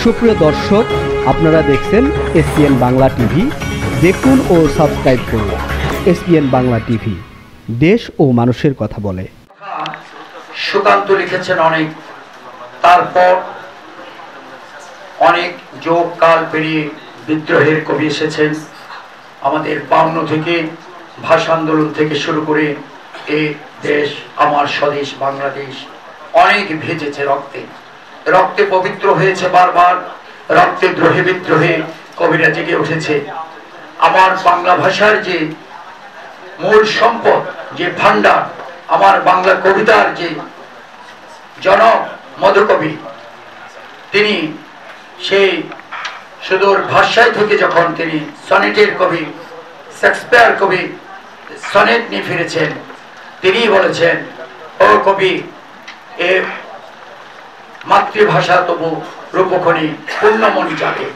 সুপ্রিয় দর্শক, আপনারা দেখছেন এসপিএন বাংলা টিভি। দেখুন ও সাবস্ক্রাইব করুন এসপিএন বাংলা টিভি, দেশ ও মানুষের কথা বলে। সুকান্ত লিখেছেন অনেক, তারপর অনেক যোগ কাল পেরিয়ে বিদ্রোহের কবি এসেছেন। আমাদের 52 থেকে ভাষা আন্দোলন থেকে শুরু করে এই দেশ আমার স্বদেশ বাংলাদেশ অনেক ভেজেছে রক্তে, রক্তে পবিত্র হয়েছে বারবার, রক্তে দ্রোহে বিদ্রোহে কবিরা জেগে উঠেছে। আমার বাংলা ভাষার যে মূল সম্পদ, যে ভান্ডার, আমার বাংলা কবিতার যে জনক মধুকবি, তিনি সেই সুদূর ভাষায় থেকে যখন তিনি সনেটের কবি, শেক্সপিয়ার কবি সনেট নিয়ে ফিরেছেন, তিনি বলেছেন, ও কবি, এ মাতৃভাষা তবু রূপখনি পূর্ণমণি জাগে।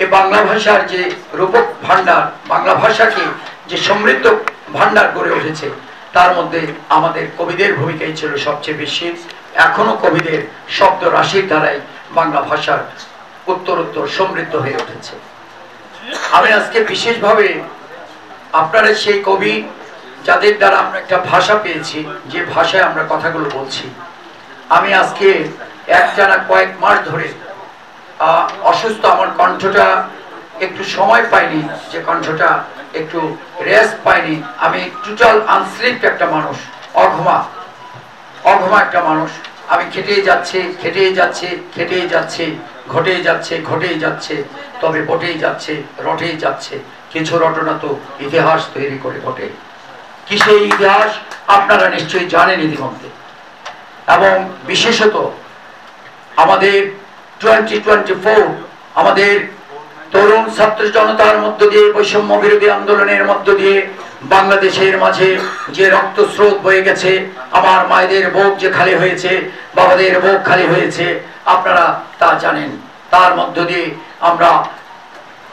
এ বাংলা ভাষার যে রূপক ভান্ডার, বাংলা ভাষাকে যে সমৃদ্ধ ভান্ডার গড়ে উঠেছে, তার মধ্যে আমাদের কবিদের ভূমিকাই ছিল সবচেয়ে বেশি। এখনো কবিদের শব্দ রাশির দ্বারাই বাংলা ভাষার উত্তরোত্তর সমৃদ্ধ হয়ে উঠেছে। আমি আজকে বিশেষভাবে আপনারা সেই কবি যাদের দ্বারা আমরা একটা ভাষা পেয়েছি, যে ভাষায় আমরা কথাগুলো বলছি, আমি আজকে একটানা কয়েক মাস ধরে অসুস্থ, আমার কণ্ঠটা একটু সময় পাইনি, যে কণ্ঠটা একটু রেস্ট পাইনি। আমি টোটাল আনস্লিপড একটা মানুষ, অঘমা একটা মানুষ। আমি খেটেই যাচ্ছে, ঘটেই যাচ্ছে, তবে বটেই যাচ্ছে, রটেই যাচ্ছে। কিছু রটনা তো ইতিহাস তৈরি করে ঘটে। কি সেই ইতিহাস আপনারা নিশ্চয়ই জানেন ইতিমধ্যে। এবং বিশেষত আমাদের 2024 আমাদের তরুণ ছাত্র জনতার মধ্য দিয়ে, বৈষম্য বিরোধী আন্দোলনের মধ্য দিয়ে বাংলাদেশের মাঝে যে রক্তস্রোত বয়ে গেছে, আমার মায়েদের বুক যে খালি হয়েছে, বাবাদের বুক খালি হয়েছে, আপনারা তা জানেন। তার মধ্য দিয়ে আমরা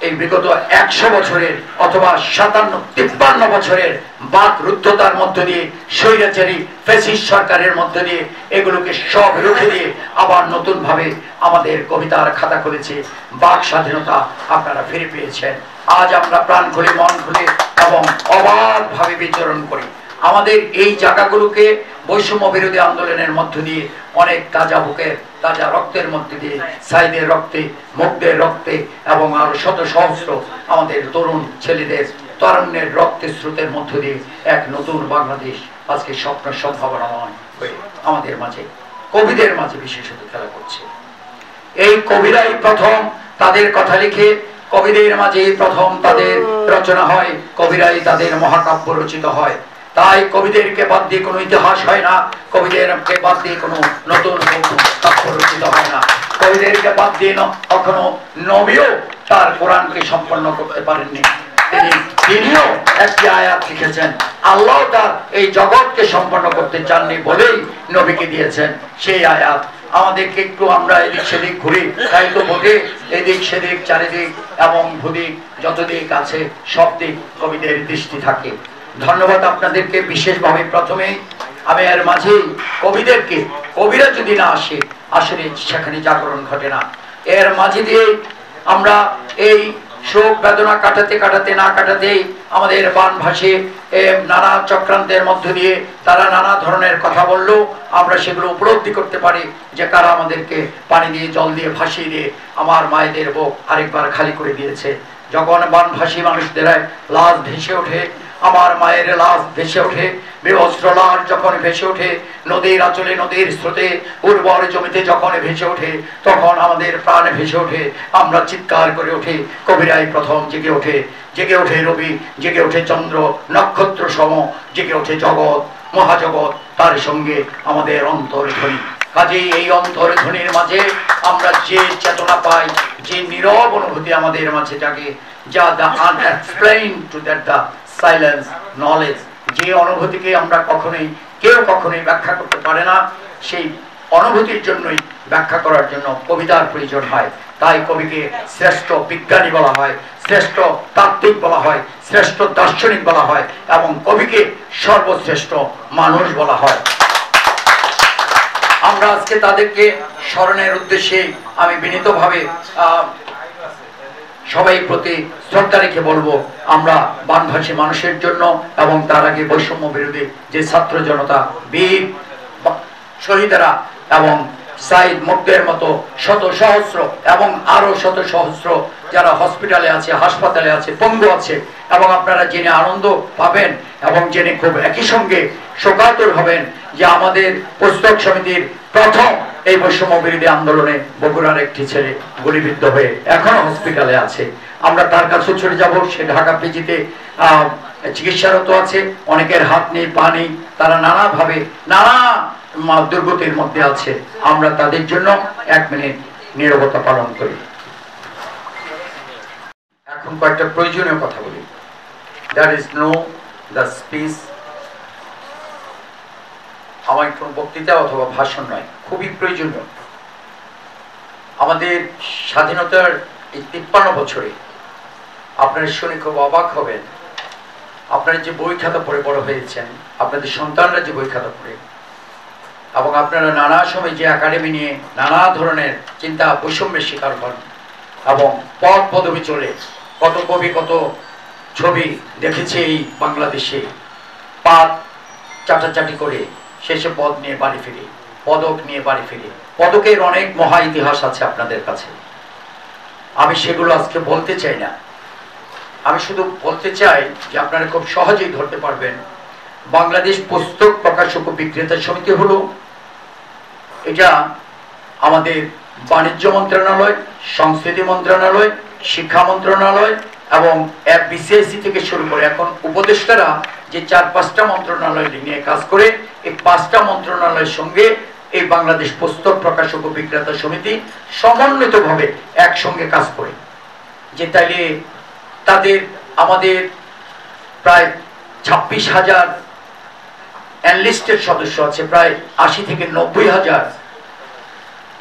এই বিগত 100 বছরের অথবা 53 বছরের বাকরুদ্ধতার মধ্য দিয়ে, স্বৈরাচারী ফ্যাসিস্ট সরকারের মধ্য দিয়ে এগুলোকে সব রুখে দিয়ে আবার নতুন ভাবে আমাদের কবিতার খাতা খুলেছে। বাক স্বাধীনতা আপনারা ফিরে পেয়েছেন। আজ আমরা প্রাণ খুলে, মন খুলে এবং অবাধ ভাবে বিচরণ করি। আমাদের এই জায়গাগুলোকে বৈষম্য বিরোধী আন্দোলনের মধ্য দিয়ে অনেক তাজা বুকের, তাজা রক্তের মধ্যে দিয়ে, সাইদের রক্তে, মুগ্ধের রক্তে এবং আরো শত সহস্র আমাদের তরুণ ছেলেদের তরুণের রক্তের স্রোতের মধ্য দিয়ে এক নতুন বাংলাদেশ আজকে স্বপ্ন সম্ভাবনাময় হয়ে আমাদের মাঝে, কবিদের মাঝে বিশেষত খেলা করছে। এই কবিরাই প্রথম তাদের কথা লিখে, কবিদের মাঝে প্রথম তাদের রচনা হয়, কবিরাই তাদের মহাকাব্য রচিত হয়। তাই কবিদেরকে বাদ দিয়ে কোনো ইতিহাস হয় না, কবিদেরকে বাদ দিয়ে কোনো নতুন কাব্য রচিত হয় না, কবিদেরকে বাদ দিয়ে কখনো নবীও তার কোরআনকে সম্পন্ন করতে পারেননি। তিনিও একটি আয়াত লিখেছেন, আল্লাহ তার এই জগৎকে সম্পন্ন করতে চাননি বলেই নবীকে দিয়েছেন সেই আয়াত। আমাদেরকে একটু আমরা এদিক সেদিক ঘুরি, তাই তো বটে, এদিক সেদিক চারিদিক এবং ভূদিক যত দিক আছে সব দিক কবিদের দৃষ্টি থাকে। ধন্যবাদ আপনাদেরকে বিশেষভাবে। প্রথমে আমি এর মাঝে কবিদেরকে, কবিরা যদি না আসে আসলে সেখানে জাগরণ ঘটে না। এর মাঝে দিয়ে আমরা এই শোক বেদনা কাটাতে আমাদের বানভাসে নানা চক্রান্তের মধ্য দিয়ে তারা নানা ধরনের কথা বললো, আমরা সেগুলো উপলব্ধি করতে পারি যে কারা আমাদেরকে পানি দিয়ে, জল দিয়ে, ভাসিয়ে দিয়ে আমার মায়েদের বুক আরেকবার খালি করে দিয়েছে। যখন বানভাসী মানুষদের লাশ ভেসে ওঠে, আমার মায়ের লাশ ভেসে ওঠে, বিবস্ত্র লাশ যখন ভেসে ওঠে, নদীর আঁচলে, নদীর স্রোতে, উর্বর জমিতে যখন ভেসে ওঠে, তখন আমাদের প্রাণ ভেসে ওঠে, আমরা চিৎকার করে উঠি। কবিরাই প্রথম জেগে ওঠে রবি, জেগে ওঠে চন্দ্র, নক্ষত্র সম, জেগে ওঠে জগৎ, মহাজগৎ, তার সঙ্গে আমাদের অন্তর্ধ্বনি। কাজেই এই অন্তর্ধ্বনির মাঝে আমরা যে চেতনা পাই, যে নীরব অনুভূতি আমাদের মাঝে জাগে, যা the unexplained to that the silence knowledge, যে অনুভূতিকে আমরা কেউ কখনোই ব্যাখ্যা করতে পারে না, সেই অনুভূতির জন্যই ব্যাখ্যা করার জন্য কবিতার প্রয়োজন হয়। তাই কবিকে শ্রেষ্ঠ বিজ্ঞানী বলা হয়, শ্রেষ্ঠ তাত্ত্বিক বলা হয়, শ্রেষ্ঠ দার্শনিক বলা হয় এবং কবিকে সর্বশ্রেষ্ঠ মানুষ বলা হয়। আমরা আজকে তাদেরকে স্মরণের উদ্দেশ্যে আমি বিনীতভাবে সবাই প্রতি শ্রদ্ধা রেখে বলবো, আমরা বানভাসী মানুষের জন্য এবং তার আগে বৈষম্য বিরোধী যে ছাত্র জনতা, বীর শহীদেরা এবং সাইদ মুগ্ধের মতো শত সহস্র এবং আরো শত সহস্র যারা হসপিটালে আছে, হাসপাতালে আছে, পঙ্গু আছে, এবং আপনারা জেনে আনন্দ পাবেন এবং জেনে খুব একই সঙ্গে শোকাতুর হবেন যে আমাদের পুস্তক সমিতির প্রথম এই বৈষম্য বিরোধী আন্দোলনে বগুড়ার একটি ছেলে গুলিবিদ্ধ হয়ে এখনো হসপিটালে আছে। আমরা তার কাছে ছুটে যাব। সে ঢাকা পিজিতে চিকিৎসারত আছে, অনেকের হাত নেই, পা নেই, তারা নানাভাবে নানা দুর্গতির মধ্যে আছে। আমরা তাদের জন্য 1 মিনিট নীরবতা পালন করি। এখন কয়েকটা প্রয়োজনীয় কথা বলি। There is no the speech, আমার কোন বক্তৃতা অথবা ভাষণ নয়, খুবই প্রয়োজনীয়। আমাদের স্বাধীনতার এই 53 বছরে আপনারা শুনে খুব অবাক হবেন, আপনারা যে বই খাতা পড়ে বড় হয়েছেন, আপনাদের সন্তানরা যে বই খাতা পড়ে, এবং আপনারা নানা সময় যে একাডেমি নিয়ে নানা ধরনের চিন্তা বৈষম্যের শিকার হন এবং পদ পদবি চলে, কত কবি কত ছবি দেখেছে এই বাংলাদেশে, পাত চাটাচাটি করে শেষে পদ নিয়ে বাড়ি ফিরে, পদক নিয়ে বাড়ি ফিরে। পদকের অনেক মহা ইতিহাস আছে আপনাদের কাছে, আমি সেগুলো আজকে বলতে চাই না। আমি শুধু বলতে চাই যে আপনারা খুব সহজেই ধরতে পারবেন, বাংলাদেশ পুস্তক প্রকাশক ও বিক্রেতা সমিতি হলো, এটা আমাদের বাণিজ্য মন্ত্রণালয়, সংস্কৃতি মন্ত্রণালয়, শিক্ষা মন্ত্রণালয় এবং বিসিআইসি থেকে শুরু করে এখন উপদেষ্টারা যে 4-5টা মন্ত্রণালয় নিয়ে কাজ করে, এই 5টা মন্ত্রণালয়ের সঙ্গে এই বাংলাদেশ পুস্তক প্রকাশক ও বিক্রেতা সমিতি সমন্বিতভাবে একসঙ্গে কাজ করে। যে তাইলে তাদের আমাদের প্রায় 26,000 এনলিস্টেড সদস্য আছে, প্রায় 80 থেকে 90,000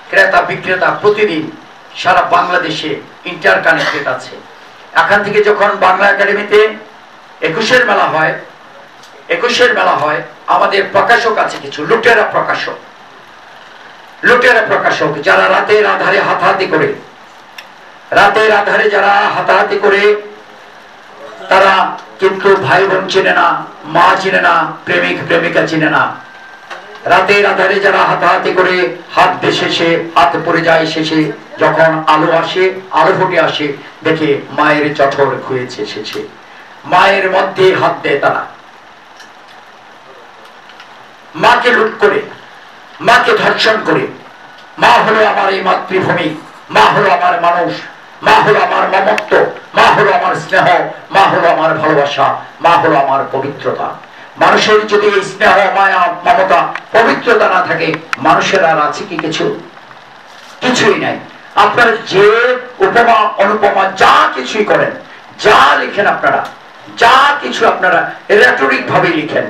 ক্রেতা বিক্রেতা প্রতিদিন সারা বাংলাদেশে ইন্টার কানেক্টেড আছে। এখান থেকে যখন বাংলা একাডেমিতে 21-এর মেলা হয়, আমাদের প্রকাশক আছে কিছু লুটেরা প্রকাশক যারা রাতের আধারে হাতাহাতি করে, তারা কিন্তু ভাই বোন চিনে না, মা চিনে না, প্রেমিক প্রেমিকা চিনে না। রাতের আধারে যারা হাতাহাতি করে হাত শেষে হাত পড়ে যায়, শেষে যখন আলো ফুটে আসে, দেখে মায়ের চঠর খুঁয়েছে শেষে, মায়ের মধ্যে হাত দেয় তারা, মাকে লুট করে, মাকে ধর্ষণ করে। মা হলো আমার এই মাতৃভূমি, মা হলো আমার মানুষ, মা হলো আমার মমত্ব, মা হলো আমার স্নেহ, মা হলো আমার ভালোবাসা, মা হলো আমার পবিত্রতা। মানুষের যদি এই স্নেহ, মায়া, মমতা, পবিত্রতা না থাকে, মানুষের আর আছে কি? কিছুই নাই। আপনারা যে উপমা অনুপমা যা কিছুই করেন, যা লিখেন, আপনারা যা কিছু আপনারা রেটরিক ভাবে লিখেন,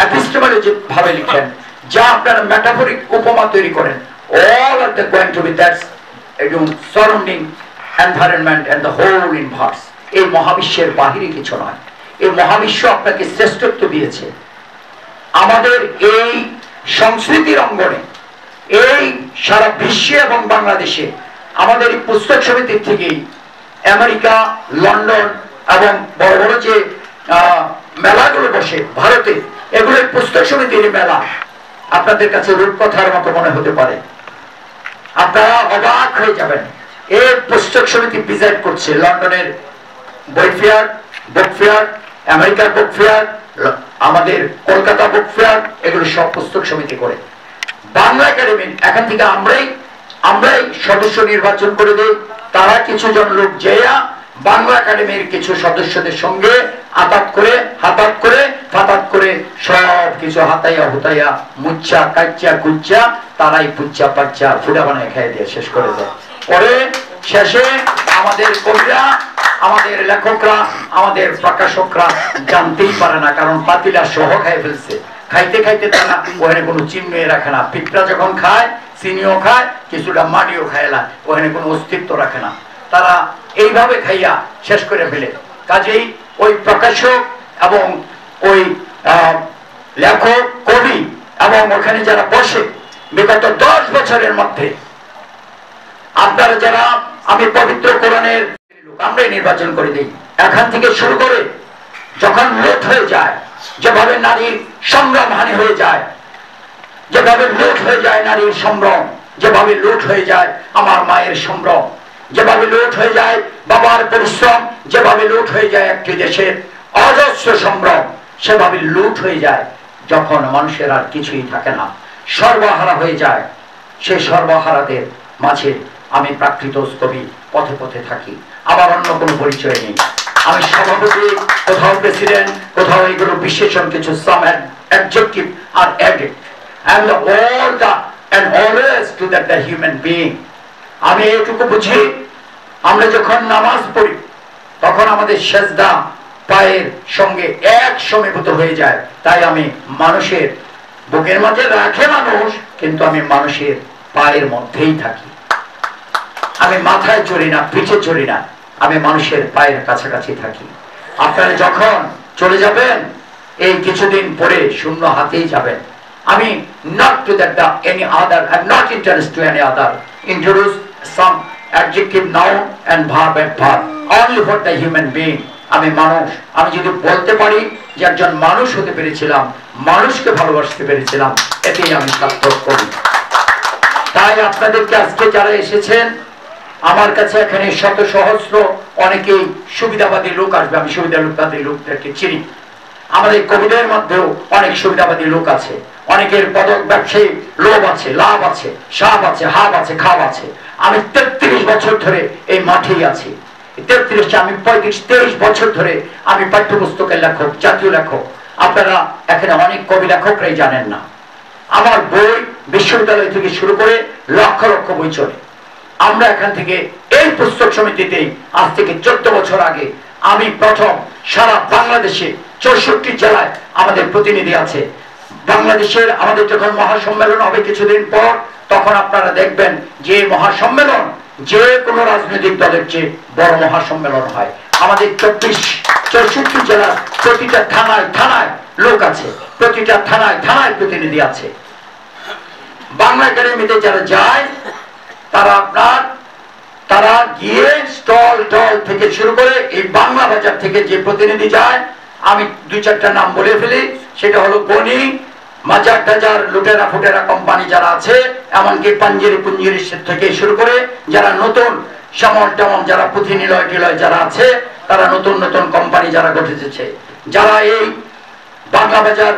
এপিস্টেমোলজিক ভাবে লিখেন, যা আপনারা মেটাফরিক উপমা তৈরি করেন, all are going to be that surrounding environment and the whole universe। এই মহাবিশ্বের বাহিরে কিছু নয়। এই মহাবিশ্ব আপনাকে শ্রেষ্ঠত্ব দিয়েছে। আমাদের এই সংস্কৃতির অঙ্গনে, এই সারা বিশ্বে এবং বাংলাদেশে আমাদের এই পুস্তক সমিতির থেকেই আমেরিকা, লন্ডন এবং বড় বড় যে মেলাগুলো বসে ভারতে, এগুলো পুস্তক সমিতির মেলা। আপনাদের কাছে রূপকথার মতো মনে হতে পারে, আপনারা অবাক হয়ে যাবেন। এই পুস্তক সমিতি প্রিজাইড করছে লন্ডনের বই ফেয়ার, বুক ফেয়ার, আমেরিকার বুক ফেয়ার, আমাদের কলকাতা বুক ফেয়ার, এগুলো সব পুস্তক সমিতি করে। বাংলা একাডেমি এখান থেকে আমরাই সদস্য নির্বাচন করে দেই। তারা কিছু জন লোক যেয়া বাংলা একাডেমির কিছু সদস্যদের সঙ্গে হাতাত করে সব কিছু হাতাইয়া হুতাইয়া মুচ্চা কাচ্চা কুচ্চা তারাই পুচ্চা পাচ্চা ফুটা বানায় খেয়ে দিয়ে শেষ করে দেয়। পরে শেষে আমাদের কবিরা, আমাদের লেখকরা, আমাদের প্রকাশকরা জানতেই পারে না, কারণ পাতিলা সহ খাইয়ে ফেলছে। খাইতে খাইতে তারা ওখানে কোনো চিহ্ন রাখে না। পিঁপড়া যখন খায়, চিনিও খায়, কিছুটা মাটিও খায় না, ওখানে কোনো অস্তিত্ব রাখে না। তারা এইভাবে খাইয়া শেষ করে ফেলে। কাজেই ওই প্রকাশক এবং ওই লেখক, কবি এবং ওখানে যারা বসে, বিগত 10 বছরের মধ্যে আপনারা যারা, আমি পবিত্র কোরআনের লোক, আমরাই নির্বাচন করে দিই। এখান থেকে শুরু করে যখন লুট হয়ে যায়, যেভাবে নারীর সংগ্রাম হানি হয়ে যায়, যেভাবে লুট হয়ে যায় নারীর সম্ভ্রম, যেভাবে লুট হয়ে যায় আমার মায়ের সম্ভ্রম, যেভাবে লুট হয়ে যায় বাবার পরিশ্রম, যেভাবে লুট হয়ে যায় একটি দেশের অজস্র সম্ভ্রম, সেভাবে লুট হয়ে যায় যখন মানুষের আর কিছুই থাকে না, সর্বহারা হয়ে যায়। সেই সর্বহারাদের মাঝে আমি প্রাকৃত কবি, পথে পথে থাকি, আমার অন্য কোনো পরিচয় নেই। আমি সভাপতি, কোথাও প্রেসিডেন্ট, কোথাও এগুলো বিশেষণ কিছু, সাম অ্যাডজেক্টিভ আর adject. I am the all the and always to that the human being. আমি এটুকু বুঝি, আমরা যখন নামাজ পড়ি তখন আমাদের সেজদা পায়ের সঙ্গে এক সমীভূত হয়ে যায়। তাই আমি মানুষের বুকের মাঝে রাখে মানুষ, কিন্তু আমি মানুষের পায়ের মধ্যেই থাকি। আমি মাথায় চড়ি না, পিঠে চড়ি না, আমি মানুষের পায়ের কাছাকাছি থাকি। আপনারা যখন চলে যাবেন, এই কিছুদিন পরে শূন্য হাতেই যাবেন। আমি not to that any other, I'm not interested to any other. Introduce some adjective, noun and verb and verb only for the human being. আমি মানুষ, আমি যদি বলতে পারি যে একজন মানুষ হতে পেরেছিলাম, মানুষকে ভালোবাসতে পেরেছিলাম, এতেই আমি সার্থক করি। তাই আপনাদেরকে আজকে যারা এসেছেন আমার কাছে, এখানে শত সহস্র অনেকেই সুবিধাবাদী লোক আসবে, আমি সুবিধাবাদী লোকদেরকে চিনি। আমাদের কবিদের মধ্যেও অনেক সুবিধাবাদী লোক আছে, অনেকের পদক ব্যবসায়ী লোভ আছে, লাভ আছে, সাপ আছে, হাব আছে, খাব আছে। আমি 33 বছর ধরে এই মাঠেই আছি। 33, আমি 35-23 বছর ধরে আমি পাঠ্যপুস্তকের লেখক, জাতীয় লেখক। আপনারা এখানে অনেক কবি লেখকরাই জানেন না। আমার বই বিশ্ববিদ্যালয় থেকে শুরু করে লক্ষ লক্ষ বই চলে। আমরা এখান থেকে এই পুস্তক সমিতিতেই আজ থেকে 14 বছর আগে আমি প্রথম সারা বাংলাদেশে 64 জেলায় আমাদের প্রতিনিধি আছে। বাংলাদেশের আমাদের যখন মহাসম্মেলন হবে কিছুদিন পর, তখন আপনারা দেখবেন যে মহাসম্মেলন যে কোনো রাজনৈতিক দলের চেয়ে বড় মহাসম্মেলন হয়। আমাদের 64 জেলার প্রতিটা থানায় থানায় লোক আছে, প্রতিটা থানায় থানায় প্রতিনিধি আছে। বাংলা একাডেমিতে যারা যায় তারা গিয়ে স্টল টল থেকে শুরু করে এই বাংলা বাজার থেকে যে প্রতিনিধি যায়, আমি 2-4টা নাম বলে ফেলি। সেটা হলো গনি, মাজার টাজার, লুটেরা ফুটেরা কোম্পানি যারা আছে, এমনকি পাঞ্জেরি পুঞ্জেরি থেকে শুরু করে যারা নতুন সমল টমল, যারা পুঁথি নিলয় টিলয় যারা আছে, তারা নতুন নতুন কোম্পানি যারা গঠেছে, যারা এই বাংলা বাজার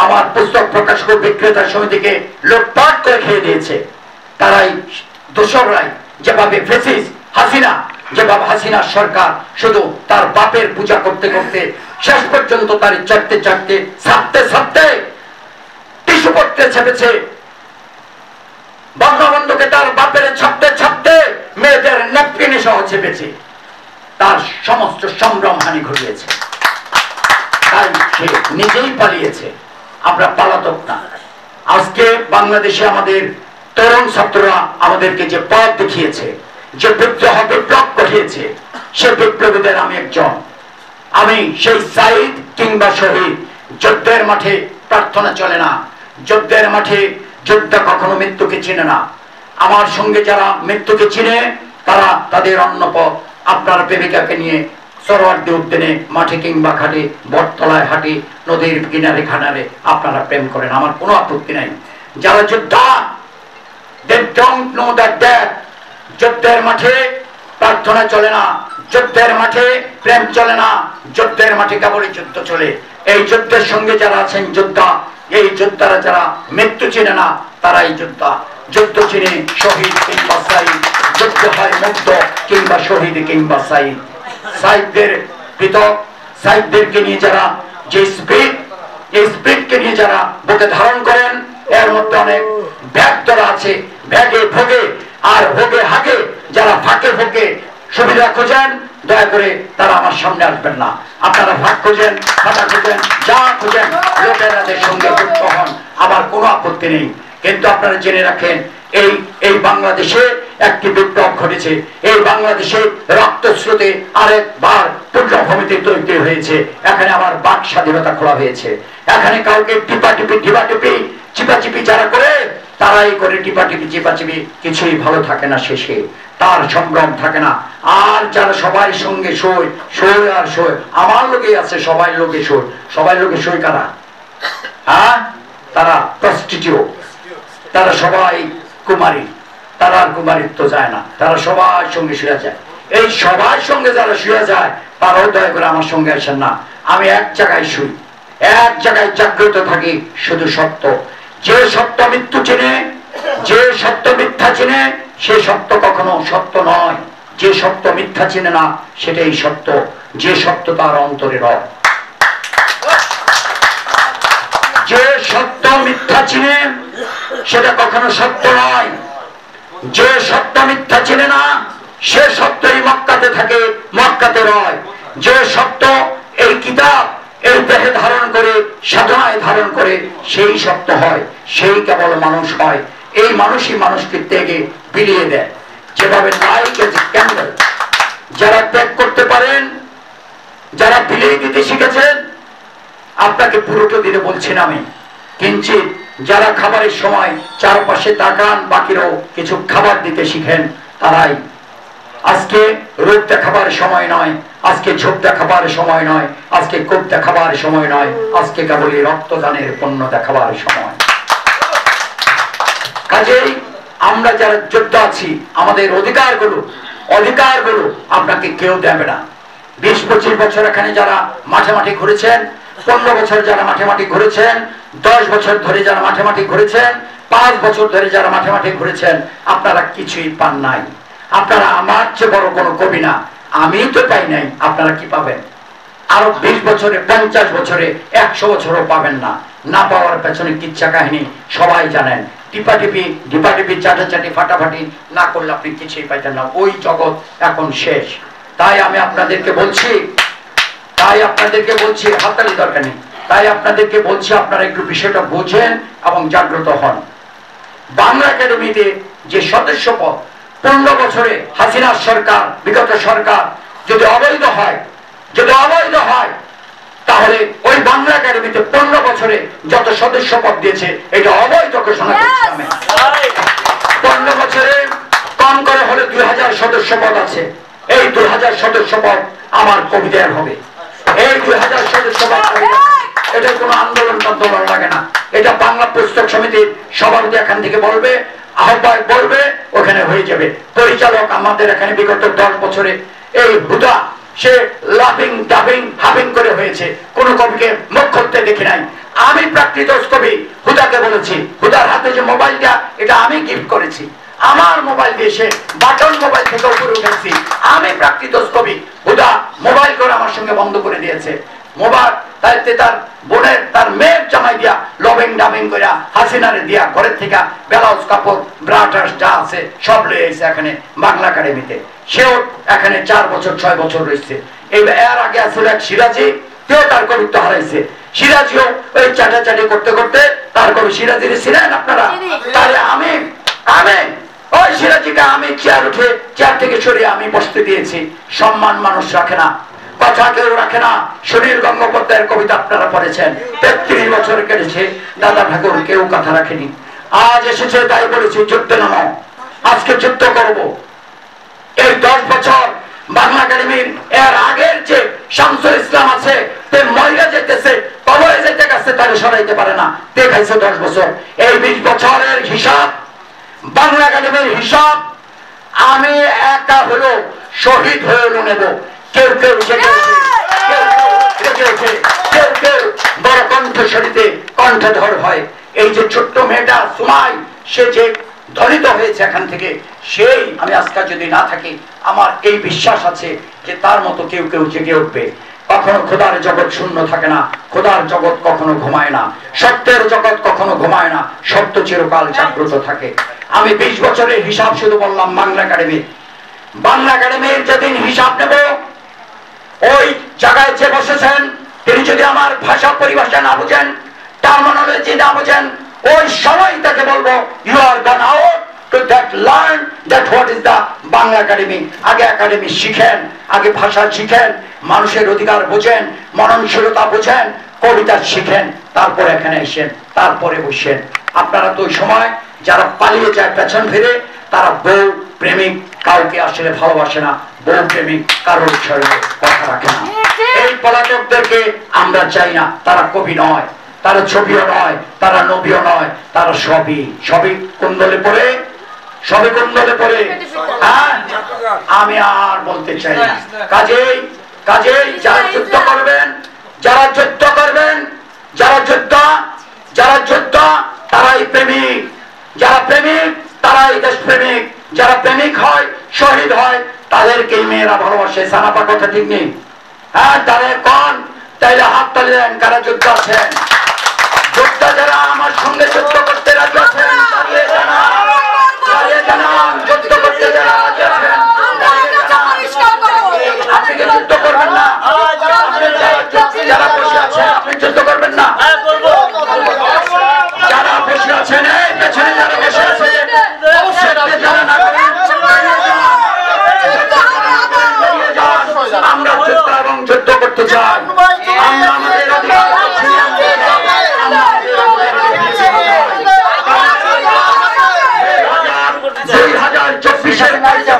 আমার পুস্তক প্রকাশক বিক্রেতা সমিতিকে লুটপাট করে খেয়ে দিয়েছে, তারাই দোসররাই। যেভাবে ফেসিস হাসিনা, যেভাবে হাসিনা সরকার শুধু তার বাপের পূজা করতে করতে শেষ পর্যন্ত তার চাটতে চাটতে ছাপতে ছাপতে টিস্যু পড়তে ছেপেছে, বঙ্গবন্ধুকে তার বাপের ছাপতে ছাপতে মেয়েদের ন্যাপকিনে সহ ছেপেছে, তার সমস্ত সম্ভ্রম হানি ঘটিয়েছে। তাই সে নিজেই পালিয়েছে, আমরা পালাতক না। আজকে বাংলাদেশে আমাদের তরুণ ছাত্ররা আমাদেরকে যে পথ দেখিয়েছে, যে বিপ্লব ঘটিয়েছে, সে বিপ্লবীদের আমি একজন। আমি সেই সাইদ কিংবা শহীদ। যুদ্ধের মাঠে প্রার্থনা চলে না, যুদ্ধের মাঠে যোদ্ধা কখনো মৃত্যুকে চিনে না। আমার সঙ্গে যারা মৃত্যুকে চিনে, তারা তাদের অন্য পথ। আপনার প্রেমিকাকে নিয়ে সরোয়ার্দী উদ্যানে মাঠে কিংবা ঘাটে, বটতলায় হাঁটি, নদীর কিনারে খানারে আপনারা প্রেম করেন, আমার কোনো আপত্তি নাই। যারা যোদ্ধা, they don't know that death. যুদ্ধের মাঠে প্রার্থনা চলে না, যুদ্ধের মাঠে প্রেম চলে না, যুদ্ধের মাঠে কেবলই যুদ্ধ চলে। এই যুদ্ধের সঙ্গে যারা আছেন যোদ্ধা, এই যোদ্ধারা যারা মৃত্যু চিনে না, তারাই যোদ্ধা। যুদ্ধ চিনে শহীদ কিংবা সাইদ, যুদ্ধ হয় মুগ্ধ কিংবা শহীদ কিংবা সাইদ। সাইদদের পৃথক, সাইদদেরকে নিয়ে যারা যে স্পিরিট, এই স্পিরিটকে নিয়ে যারা বুকে ধারণ করেন, এর মধ্যে অনেক ব্যাগ ধরা আছে, ব্যাগে ভোগে আর ভোগে হাগে যারা ফাঁকে ফোঁকে সুবিধা খোঁজেন, দয়া করে তারা আমার সামনে আসবেন না। আপনারা ফাঁক খোঁজেন, ফাঁকা খোঁজেন, যা খোঁজেন, লোকেরাদের সঙ্গে যুক্ত হন, আমার কোনো আপত্তি নেই। কিন্তু আপনারা জেনে রাখেন, এই বাংলাদেশে একটি বিপ্লব ঘটেছে। এই বাংলাদেশে রক্ত স্রোতে আরেকবার পূর্ণভূমিতে তৈরি হয়েছে। এখানে আমার বাক স্বাধীনতা খোলা হয়েছে। এখানে কাউকে টিপাটিপি ঢিপাটিপি চিপাচিপি যারা করে তারাই করে টিপাটিপি চিপাচিপি, কিছুই ভালো থাকে না, শেষে তার সম্ভ্রম থাকে না। আর যারা সবাই সঙ্গে শোয় শোয় আর শোয়, আমার লোকেই আছে সবাই লোকে শোয়। সবাই লোকে শোয় কারা? হ্যাঁ, তারা প্রস্টিটিউট, তারা সবাই কুমারী। তারা আর কুমারিত্ব যায় না, তারা সবার সঙ্গে শুয়ে যায়। এই সবার সঙ্গে যারা শুয়ে যায় তারাও দয়া করে আমার সঙ্গে আসেন না। আমি এক জায়গায় শুই, এক জায়গায় জাগ্রত থাকি, শুধু সত্য। যে সত্য মৃত্যু চেনে, যে সত্য মিথ্যা চেনে, সে সত্য কখনো সত্য নয়। যে সত্য মিথ্যা চেনে না, সেটাই সত্য। যে সত্য তার অন্তরে রয়। যে সত্য মিথ্যা চিনে, সেটা কখনো সত্য নয়। যে সত্য মিথ্যা চিনে না, সে সত্যই মক্কাতে থাকে, মক্কাতে রয়। যে সত্য এই কিতাব এই দেহে ধারণ করে, সাধনায় ধারণ করে, সেই সত্য হয়, সেই কেবল মানুষ হয়। এই মানুষই মানুষকে ত্যাগে বিলিয়ে দেয়। যেভাবে লাইক এজ ক্যান্ডেল, যারা ত্যাগ করতে পারেন, যারা বিলিয়ে দিতে শিখেছেন, আপনাকে পুরোটা দিতে বলছি না আমি, কিঞ্চিত যারা খাবারের সময় চারপাশে তাকান, বাকিরাও কিছু খাবার দিতে শিখেন, তারাই। আজকে রোগ দেখাবার সময় নয়, আজকে ঝোঁক দেখাবার সময় নয়, আজকে কোপ দেখাবার সময় নয়, আজকে কেবলই রক্তদানের পণ্য দেখাবার সময়। কাজেই আমরা যারা যোদ্ধা আছি, আমাদের অধিকারগুলো আপনাকে কেউ দেবে না। 20-25 বছর এখানে যারা মাঠে মাঠে ঘুরেছেন, 15 বছর যারা মাঠে মাঠে ঘুরেছেন, 10 বছর ধরে যারা মাঠে মাঠে ঘুরেছেন, 5 বছর ধরে যারা মাঠে মাঠে ঘুরেছেন, আপনারা কিছুই পান নাই। আপনারা আমার চেয়ে বড় কোনো কবি না, আমি তো পাই নাই, আপনারা কি পাবেন? আরো 20 বছরে, 50 বছরে, 100 বছরও পাবেন না। না পাওয়ার পেছনে কিচ্ছা কাহিনী সবাই জানেন। টিপাটিপি চাটাচাটি ফাটাফাটি না করলে আপনি কিছুই পাইতেন না। ওই জগৎ এখন শেষ। তাই আমি আপনাদেরকে বলছি, হাততালি দরকার নেই, তাই আপনাদেরকে বলছি, আপনারা একটু বিষয়টা বোঝেন এবং জাগ্রত হন। বাংলা একাডেমিতে যে সদস্য পদ 15 বছরে হাসিনার সরকার, বিগত সরকার যদি অবৈধ হয়, তাহলে ওই বাংলা একাডেমিতে 15 বছরে যত সদস্য পদ দিয়েছে, এটা অবৈধ ঘোষণা করছি আমি। 15 বছরে কম করে হলে 2000 সদস্য পদ আছে। এই 2000 সদস্য পদ আমার কবিদের হবে। এই 2000 সদস্য পদ, এটা কোনো আন্দোলন লাগে না। এটা বাংলা পুস্তক সমিতির সভাপতি এখান থেকে বলবে, আহ্বায়ক বলবে, ওখানে হয়ে যাবে। পরিচালক আমাদের এখানে বিগত 10 বছরে এই হুদা, সে লাফিং ডাবিং হাবিং করে হয়েছে, কোন কবিকে মুখ খুলতে দেখি নাই। আমি প্রাকৃত কবি হুদাকে বলেছি, হুদার হাতে যে মোবাইলটা, এটা আমি গিফট করেছি। আমার মোবাইল দিয়ে সে বাটন মোবাইল থেকে উপরে উঠেছি। আমি প্রাকৃত কবি, হুদা মোবাইল করে আমার সঙ্গে বন্ধ করে দিয়েছে। মোবাইল তাইতে তার বোনের, তার মেয়ের জামাই দিয়া লবিং ডাবিং করে হাসিনারে দিয়া ঘরের থেকে ব্লাউজ কাপড় ব্রাটার্স যা আছে সব লয়ে এসে এখানে বাংলা একাডেমিতে। সেও এখানে 4 বছর 6 বছর রয়েছে। এর আগে আসলে এক সিরাজি, কেউ তার কবিত্ব হারাইছে। সিরাজিও ওই চাটাচাটি করতে করতে তার কবি সিরাজির ছিলেন আপনারা। তাহলে আমি ওই সিরাজিকে আমি চেয়ার থেকে সরিয়ে আমি বসতে দিয়েছি। সম্মান মানুষ রাখে না, কথা কেউ রাখে না। সুনীল গঙ্গোপাধ্যায়ের কবিতা আপনারা পড়েছেন, 33 বছর কেটেছে, দাদা ঠাকুর কেউ কথা রাখেনি। আজ এসেছে তাই বলেছি যুদ্ধে নামো, আজকে যুদ্ধ করব। এই 10 বছর বাংলা একাডেমির এর আগের যে শামসুল ইসলাম আছে, তে মহিলা যেতেছে, কবরে যেতে গেছে, তাকে সরাইতে পারে না, দেখাইছে 10 বছর। এই 20 বছরের হিসাব, বাংলা একাডেমির হিসাব আমি একা হলো শহীদ হয়ে নেব। কেউ কেউ বড় কণ্ঠস্বরিতে কণ্ঠধর হয়। এই যে ছোট্ট মেয়েটা সুমাই, সে যে ধ্বনিত হয়েছে এখান থেকে, সেই আমি আজকে যদি না থাকি, আমার এই বিশ্বাস আছে যে তার মতো কেউ কেউ জেগে উঠবে। কখনো খোদার জগৎ শূন্য থাকে না, খোদার জগৎ কখনো ঘুমায় না, সত্যের জগৎ কখনো ঘুমায় না, সত্য চিরকাল জাগ্রত থাকে। আমি 20 বছরের হিসাব শুধু বললাম বাংলা একাডেমির যেদিন হিসাব নেব, ওই জায়গায় যে বসেছেন তিনি যদি আমার ভাষা পরিভাষা না বুঝেন, টার্মিনোলজি না বুঝেন, ওই সময় তাকে বলবো you are gone out to that learn that what is the Bangla academy. আগে একাডেমি শিখেন, আগে ভাষা শিখেন, মানুষের অধিকার বোঝেন, মননশীলতা বোঝেন, কবিতা শিখেন, তারপরে এখানে এসেন, তারপরে বসেন। আপনারা তো ওই সময় যারা পালিয়ে যায় পেছন ফিরে, তারা বউ প্রেমিক কাউকে আসলে ভালোবাসে না, বউ প্রেমিক কারোর শরীরে কথা রাখে না। এই পলাতকদেরকে আমরা চাই না। তারা কবি নয়, তারা ছবিও নয়, তারা নবীও নয়, তারা সবই কুন্দলে পড়ে, সবই কুন্দলে পড়ে। হ্যাঁ, আমি আর বলতে চাই না। কাজেই যারা যুদ্ধ করবেন, যারা যোদ্ধা তারাই প্রেমিক, যারা প্রেমিক তারাই দেশ প্রেমিক, যারা প্রেমিক হয়, শহীদ হয়, তাদেরকেই মেয়েরা ভালোবাসে। সানাপা কথা ঠিক নেই? হ্যাঁ, তারা কোন? তাইলে হাত তালি দেন কারা যুদ্ধ আছেন। যোদ্ধা যারা আমার সঙ্গে যুদ্ধ করতে রাজি আছেন, দাঁড়িয়ে জানান যুদ্ধ করতে যারা রাজি আছেন। আপনি কি যুদ্ধ করবেন না? যারা বসে আছেন আপনি যুদ্ধ করবেন না? যারা বসে আছেন, এই পেছনে যারা বসে আছে, যারা না করেন, আমরা যুদ্ধ এবং যুদ্ধ করতে চাই। আমরা আমাদের অধিকার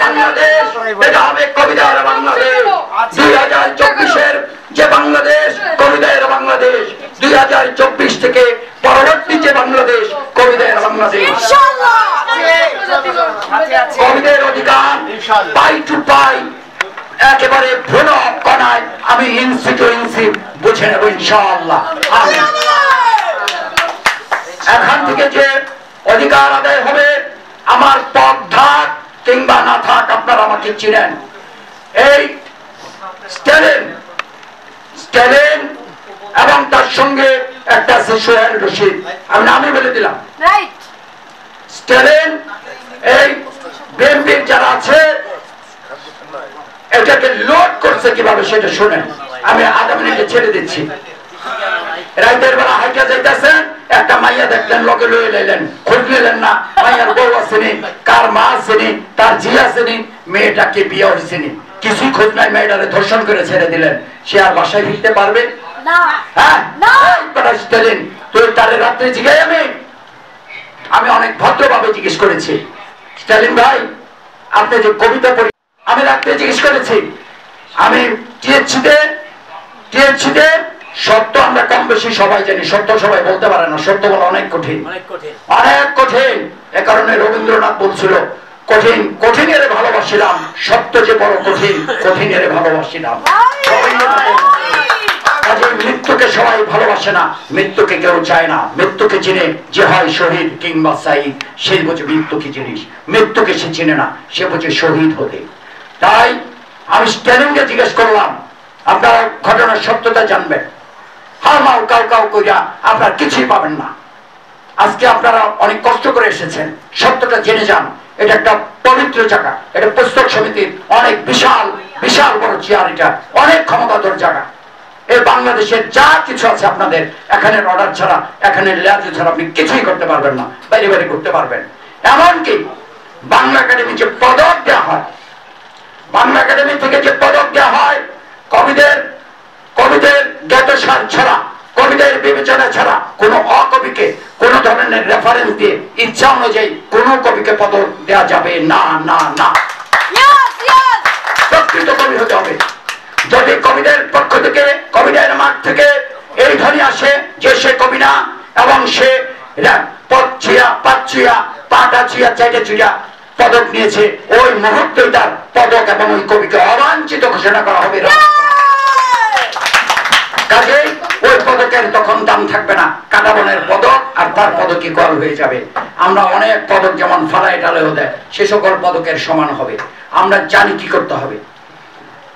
বাংলাদেশ, এটা হবে কবিতার বাংলাদেশ। 2024-এর যে বাংলাদেশ, কবিতার বাংলাদেশ। 2024 থেকে পরবর্তী যে বাংলাদেশ, কবিতার বাংলাদেশ। কবিদের অধিকার পাই টু পাই, একেবারে ভ্রূণ কণায় আমি ইঞ্চি টু ইঞ্চি বুঝে নেব ইনশাআল্লাহ। এখান থেকে যে অধিকার আদায় হবে, আমার পথ থাক কিংবা না থাক, আপনারা আমাকে চিনেন। এই স্ট্যালিন এবং তার সঙ্গে একটা আছে সোহেল রশিদ, আমি নামই বলে দিলাম। স্ট্যালিন এই বিএনপির যারা আছে এটাকে লোড করছে কিভাবে সেটা শুনেন। আমি আধা মিনিটে ছেড়ে দিচ্ছি। রাতের বেলা হাইটা যাইতেছেন, একটা মাইয়া দেখলেন, লগে লয়ে লাইলেন, খোঁজ নিলেন না মাইয়ার বউ আসেনি, কার মা আসেনি, তার ঝি আসেনি, মেয়েটাকে বিয়ে হয়েছেনি, কিছুই খোঁজ নাই, মেয়েটারে ধর্ষণ করে ছেড়ে দিলেন। সে আর বাসায় ফিরতে পারবে? হ্যাঁ, তুই তারে রাত্রে জিগাই আমি অনেক ভদ্রভাবে জিজ্ঞেস করেছি, স্ট্যালিন ভাই আপনি যে কবিতা পড়ি, আমি রাত্রে জিজ্ঞেস করেছি, আমি টিএসসিতে সত্য আমরা কম বেশি সবাই জানি, সত্য সবাই বলতে পারে না, সত্য বলা অনেক কঠিন, অনেক কঠিন। এ কারণে রবীন্দ্রনাথ বলছিল, কঠিনের ভালোবাসিলাম, সত্য যে বড় কঠিন, কঠিনের ভালোবাসিলাম। মৃত্যুকে সবাই ভালোবাসে না, মৃত্যুকে কেউ চায় না। মৃত্যুকে চিনে যে হয় শহীদ কিংবা সাইদ, সে বোঝে মৃত্যু কি জিনিস। মৃত্যুকে সে চিনে না, সে বোঝে শহীদ হতে। তাই আমি স্ট্যালিনকে জিজ্ঞেস করলাম, আপনারা ঘটনার সত্যতা জানবেন, হারমাও কাউ কইরা আপনারা কিছুই পাবেন না। আজকে আপনারা অনেক কষ্ট করে এসেছেন, সত্যটা জেনে যান। এটা একটা পবিত্র জায়গা, এটা পুস্তক সমিতির অনেক বিশাল বিশাল বড় চেয়ার, এটা অনেক ক্ষমতাধর জায়গা। এই বাংলাদেশের যা কিছু আছে আপনাদের এখানে অর্ডার ছাড়া, এখানে লেয়াজু ছাড়া আপনি কিছুই করতে পারবেন না, বাইরে বাইরে করতে পারবেন। এমনকি বাংলা একাডেমি যে পদক দেওয়া হয়, বাংলা একাডেমি থেকে যে পদক দেওয়া হয়, কবিদের জ্ঞাতসার ছাড়া, কবিদের বিবেচনা ছাড়া কোন অকবিকে কোন ধরনের রেফারেন্স দিয়ে ইচ্ছা অনুযায়ী কোন কবিকে পদক দেওয়া যাবে না, না না। প্রকৃত কবি হতে হবে। যদি কবিদের পক্ষ থেকে, কবিদের মাঠ থেকে এই ধ্বনি আসে যে সে কবি না, এবং সে পাটা চুইয়া চাইটা চুইয়া পদক নিয়েছে, ওই মুহূর্তে তার পদক এবং ওই কবিকে অবাঞ্ছিত ঘোষণা করা হবে। কাজেই ওই পদকের তখন দাম থাকবে না, কাটাবনের পদক আর তার পদকই কল হয়ে যাবে। আমরা অনেক পদক যেমন ফালায় টালেও দেয়, সে সকল পদকের সমান হবে। আমরা জানি কি করতে হবে।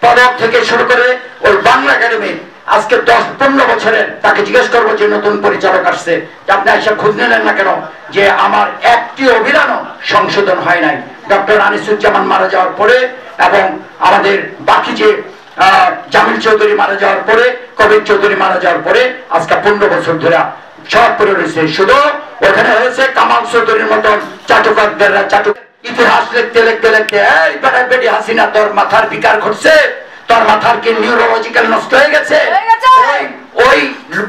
পদক থেকে শুরু করে ওই বাংলা একাডেমি আজকে 10-15 বছরের, তাকে জিজ্ঞেস করবো যে নতুন পরিচালক আসছে, যে আপনি এসে খোঁজ নিলেন না কেন, যে আমার একটি অভিধানও সংশোধন হয় নাই। ডক্টর আনিসুজ্জামান মারা যাওয়ার পরে এবং আমাদের বাকি যে জামিল চৌধুরী মারা যাওয়ার পরে, কবির চৌধুরী মারা যাওয়ার পরে আজকে 15 বছর ধরে সব পড়ে রয়েছে। শুধু ওখানে হয়েছে কামাল চৌধুরীর মতন চাটুকারদেররা ইতিহাস লিখতে লিখতে লিখতে, এই বেটা বেটি হাসিনা তোর মাথার বিকার ঘটছে, তোর মাথার কি নিউরোলজিক্যাল নষ্ট হয়ে গেছে। ওই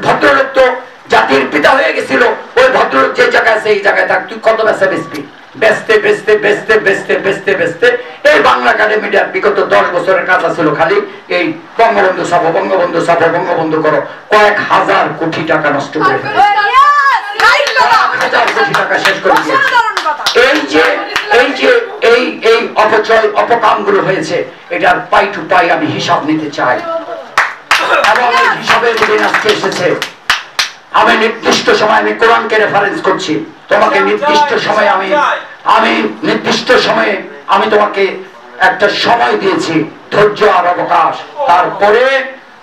ভদ্রলোক তো জাতির পিতা হয়ে গেছিল ওই ভদ্রলোক যে জায়গায় আছে এই জায়গায় থাক, তুই কত বেচা বেচবি? বেচতে বেচতে বেচতে বেচতে বেচতে বেচতে এই বাংলা একাডেমিটার বিগত 10 বছরের কাজ ছিল খালি এই বঙ্গবন্ধু ছাপো, বঙ্গবন্ধু ছাপো, বঙ্গবন্ধু করো, কয়েক হাজার কোটি টাকা নষ্ট করে ফেলেছে, হাজার কোটি টাকা শেষ করে দিয়েছে। এই অপচয় অপকামগুলো হয়েছে, এটার পাই টু পাই আমি হিসাব নিতে চাই। এবং এই হিসাবের দিন আজকে এসেছে। আমি নির্দিষ্ট সময় আমি কোরআনকে রেফারেন্স করছি, তোমাকে নির্দিষ্ট সময় নির্দিষ্ট সময়ে আমি তোমাকে একটা সময় দিয়েছি, ধৈর্য আর অবকাশ। তারপরে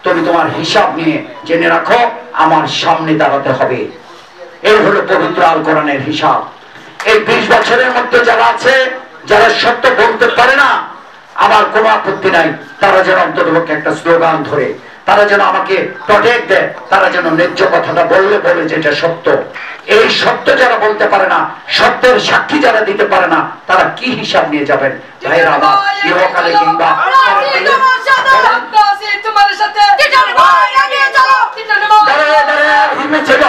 তুমি তোমার হিসাব নিয়ে জেনে রাখো আমার সামনে দাঁড়াতে হবে। এই হলো পবিত্র আল কোরআনের হিসাব। এই 20 বছরের মধ্যে যারা আছে, যারা সত্য বলতে পারে না, আমার কোনো আপত্তি নাই, তারা যেন অন্ততপক্ষে একটা স্লোগান ধরে, তারা যেন আমাকে প্রটেক্ট দেয়, তারা যেন ন্যায্য কথাটা বলে যেটা সত্য। এই সত্য যারা বলতে পারে না, সত্যের সাক্ষী যারা দিতে পারে না, তারা কি হিসাব নিয়ে যাবেন ভাইরা আমার? ইহকালে কিংবা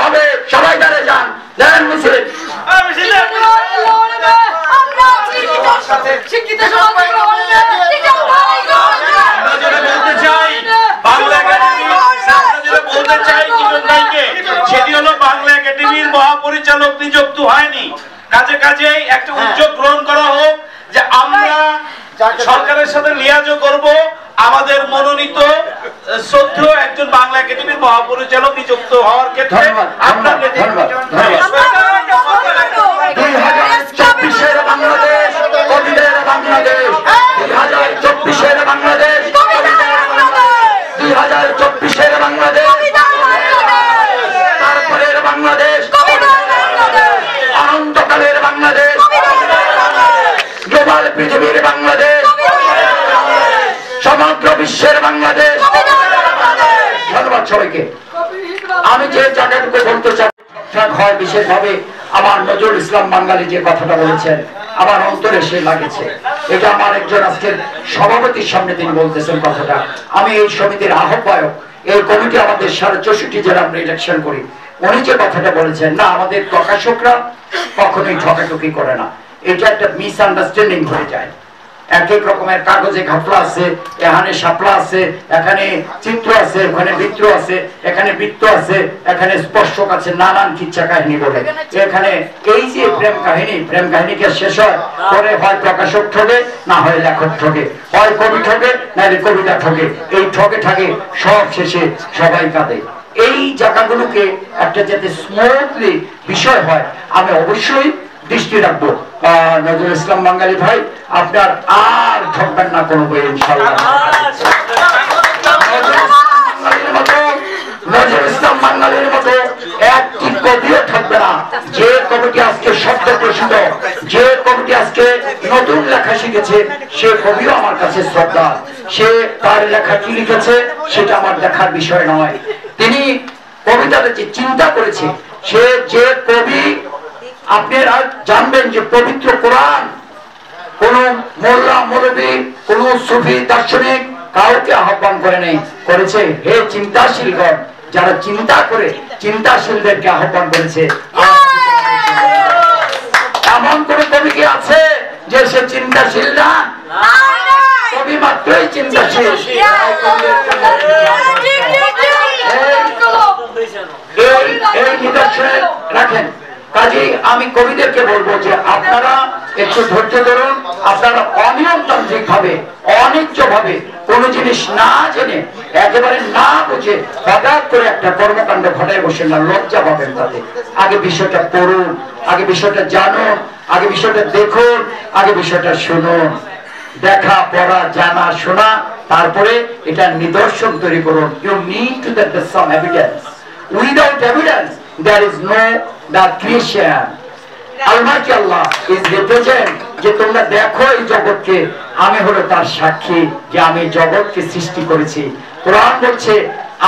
হবে, সবাই দাঁড়িয়ে যান, যান মিছিল। মহাপরিচালক নিযুক্ত হয়নি, কাজে কাজে একটা উদ্যোগ গ্রহণ করা হোক যে আমরা সরকারের সাথে লিয়াজও করব, আমাদের মনোনীত শ্রদ্ধেয় একজন বাংলা একাডেমির মহাপরিচালক নিযুক্ত হওয়ার ক্ষেত্রে আপনার পৃথিবীর বাংলাদেশ, সমগ্র বিশ্বের বাংলাদেশ। ধন্যবাদ সবাইকে। আমি যে জায়গাটুকু বলতে চাই হয় বিশেষভাবে আমার নজরুল ইসলাম বাঙালি যে কথাটা বলেছেন, আমার অন্তরে সে লাগেছে। এটা আমার একজন আজকের সভাপতির সামনে তিনি বলতেছেন কথাটা। আমি এই সমিতির আহ্বায়ক, এই কমিটি আমাদের 64 জেলা আমরা ইলেকশন করি। উনি যে কথাটা বলেছেন, না আমাদের প্রকাশকরা কখনোই ঠকাঠকি করে না, এটা একটা মিসআন্ডারস্ট্যান্ডিং হয়ে যায়। এক এক রকমের কাগজে ঘাপলা আছে, এখানে শাপলা আছে, এখানে চিত্র আছে, ওখানে বৃত্ত আছে, এখানে বৃত্ত আছে, এখানে স্পর্শক আছে, নানান কিচ্ছা কাহিনী বলে। এখানে এই যে প্রেম কাহিনীকে শেষ হয় পরে হয় প্রকাশক ঠকে, না হয় লেখক ঠকে, হয় কবি ঠকে, নাহলে কবিতা ঠকে। এই ঠকে ঠকে সব শেষে সবাই কাঁদে। এই জায়গাগুলোকে একটা যাতে স্মুথলি বিষয় হয়, আমি অবশ্যই দৃষ্টি রাখবো। নজরুল ইসলাম বাঙালি ভাই, আপনার আর ঠকবেন না কোনো বই ইনশাআল্লাহ। নজরুল ইসলাম বাঙালির মতো একটি কবিও থাকবে না। যে কবিটি আজকে শব্দ প্রসিদ্ধ, যে কবিটি আজকে নতুন লেখা শিখেছে, সে কবিও আমার কাছে শ্রদ্ধা। সে তার লেখা কি লিখেছে সেটা আমার দেখার বিষয় নয়। তিনি কবিতাটা যে চিন্তা করেছে, সে যে কবি, আপনারা জানবেন যে পবিত্র কোরআন কোন মোল্লা মৌলবী, কোন সুফি দার্শনিক কাউকে আহ্বান করে নেই, করেছে হে চিন্তাশীলগণ, যারা চিন্তা করে চিন্তাশীলদেরকে আহ্বান করেছে। এমন কোন কবি কি আছে যে সে চিন্তাশীল না? কবি মাত্রই চিন্তাশীল। এই নিদর্শনে রাখেন। কাজেই আমি কবিদেরকে বলবো যে আপনারা একটু ধৈর্য ধরুন। আপনারা অনিয়মতান্ত্রিক ভাবে, অনিচ্ছ ভাবে কোন জিনিস না জেনে, একেবারে না বুঝে হঠাৎ করে একটা কর্মকাণ্ড ঘটায় বসেন না, লজ্জা পাবেন তাতে। আগে বিষয়টা পড়ুন, আগে বিষয়টা জানুন, আগে বিষয়টা দেখুন, আগে বিষয়টা শুনুন। দেখা, পড়া, জানা, শোনা, তারপরে এটা নিদর্শন তৈরি করুন। You need to get some evidence. Without evidence there is no the creation. Almighty Allah is represent যে তোমরা দেখো এই জগৎকে, আমি হলো তার সাক্ষী যে আমি জগৎকে সৃষ্টি করেছি। কোরআন বলছে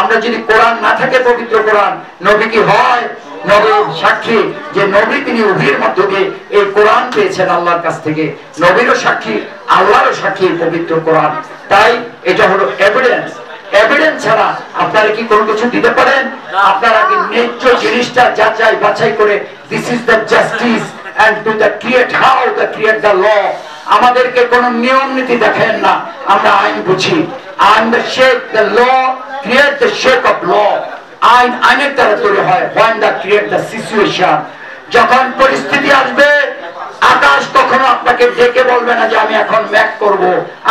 আমরা যদি কোরআন না থাকে, পবিত্র কোরআন, নবী কি হয়? নবীর সাক্ষী যে নবী তিনি ওহীর মধ্য দিয়ে এই কোরআন পেয়েছেন আল্লাহর কাছ থেকে। নবীরও সাক্ষী, আল্লাহরও সাক্ষী পবিত্র কোরআন। তাই এটা হলো এভিডেন্স। এভিডেন্স ছাড়া আপনারা কি কোনো কিছু দিতে পারেন? আপনারা কি ন্যায্য জিনিসটা যাচাই বাছাই করে this is the justice and to the create how the create the law, আমাদেরকে কোন নিয়ম নীতি দেখেন না, আমরা আইন বুঝি। আইন the shape the law create the shape of law, আইন আইনের দ্বারা তৈরি হয়। when the create the situation, যখন পরিস্থিতি আসবে আকাশ কখনো আপনাকে ডেকে বলবে না যে আমি এখন ম্যাক করব,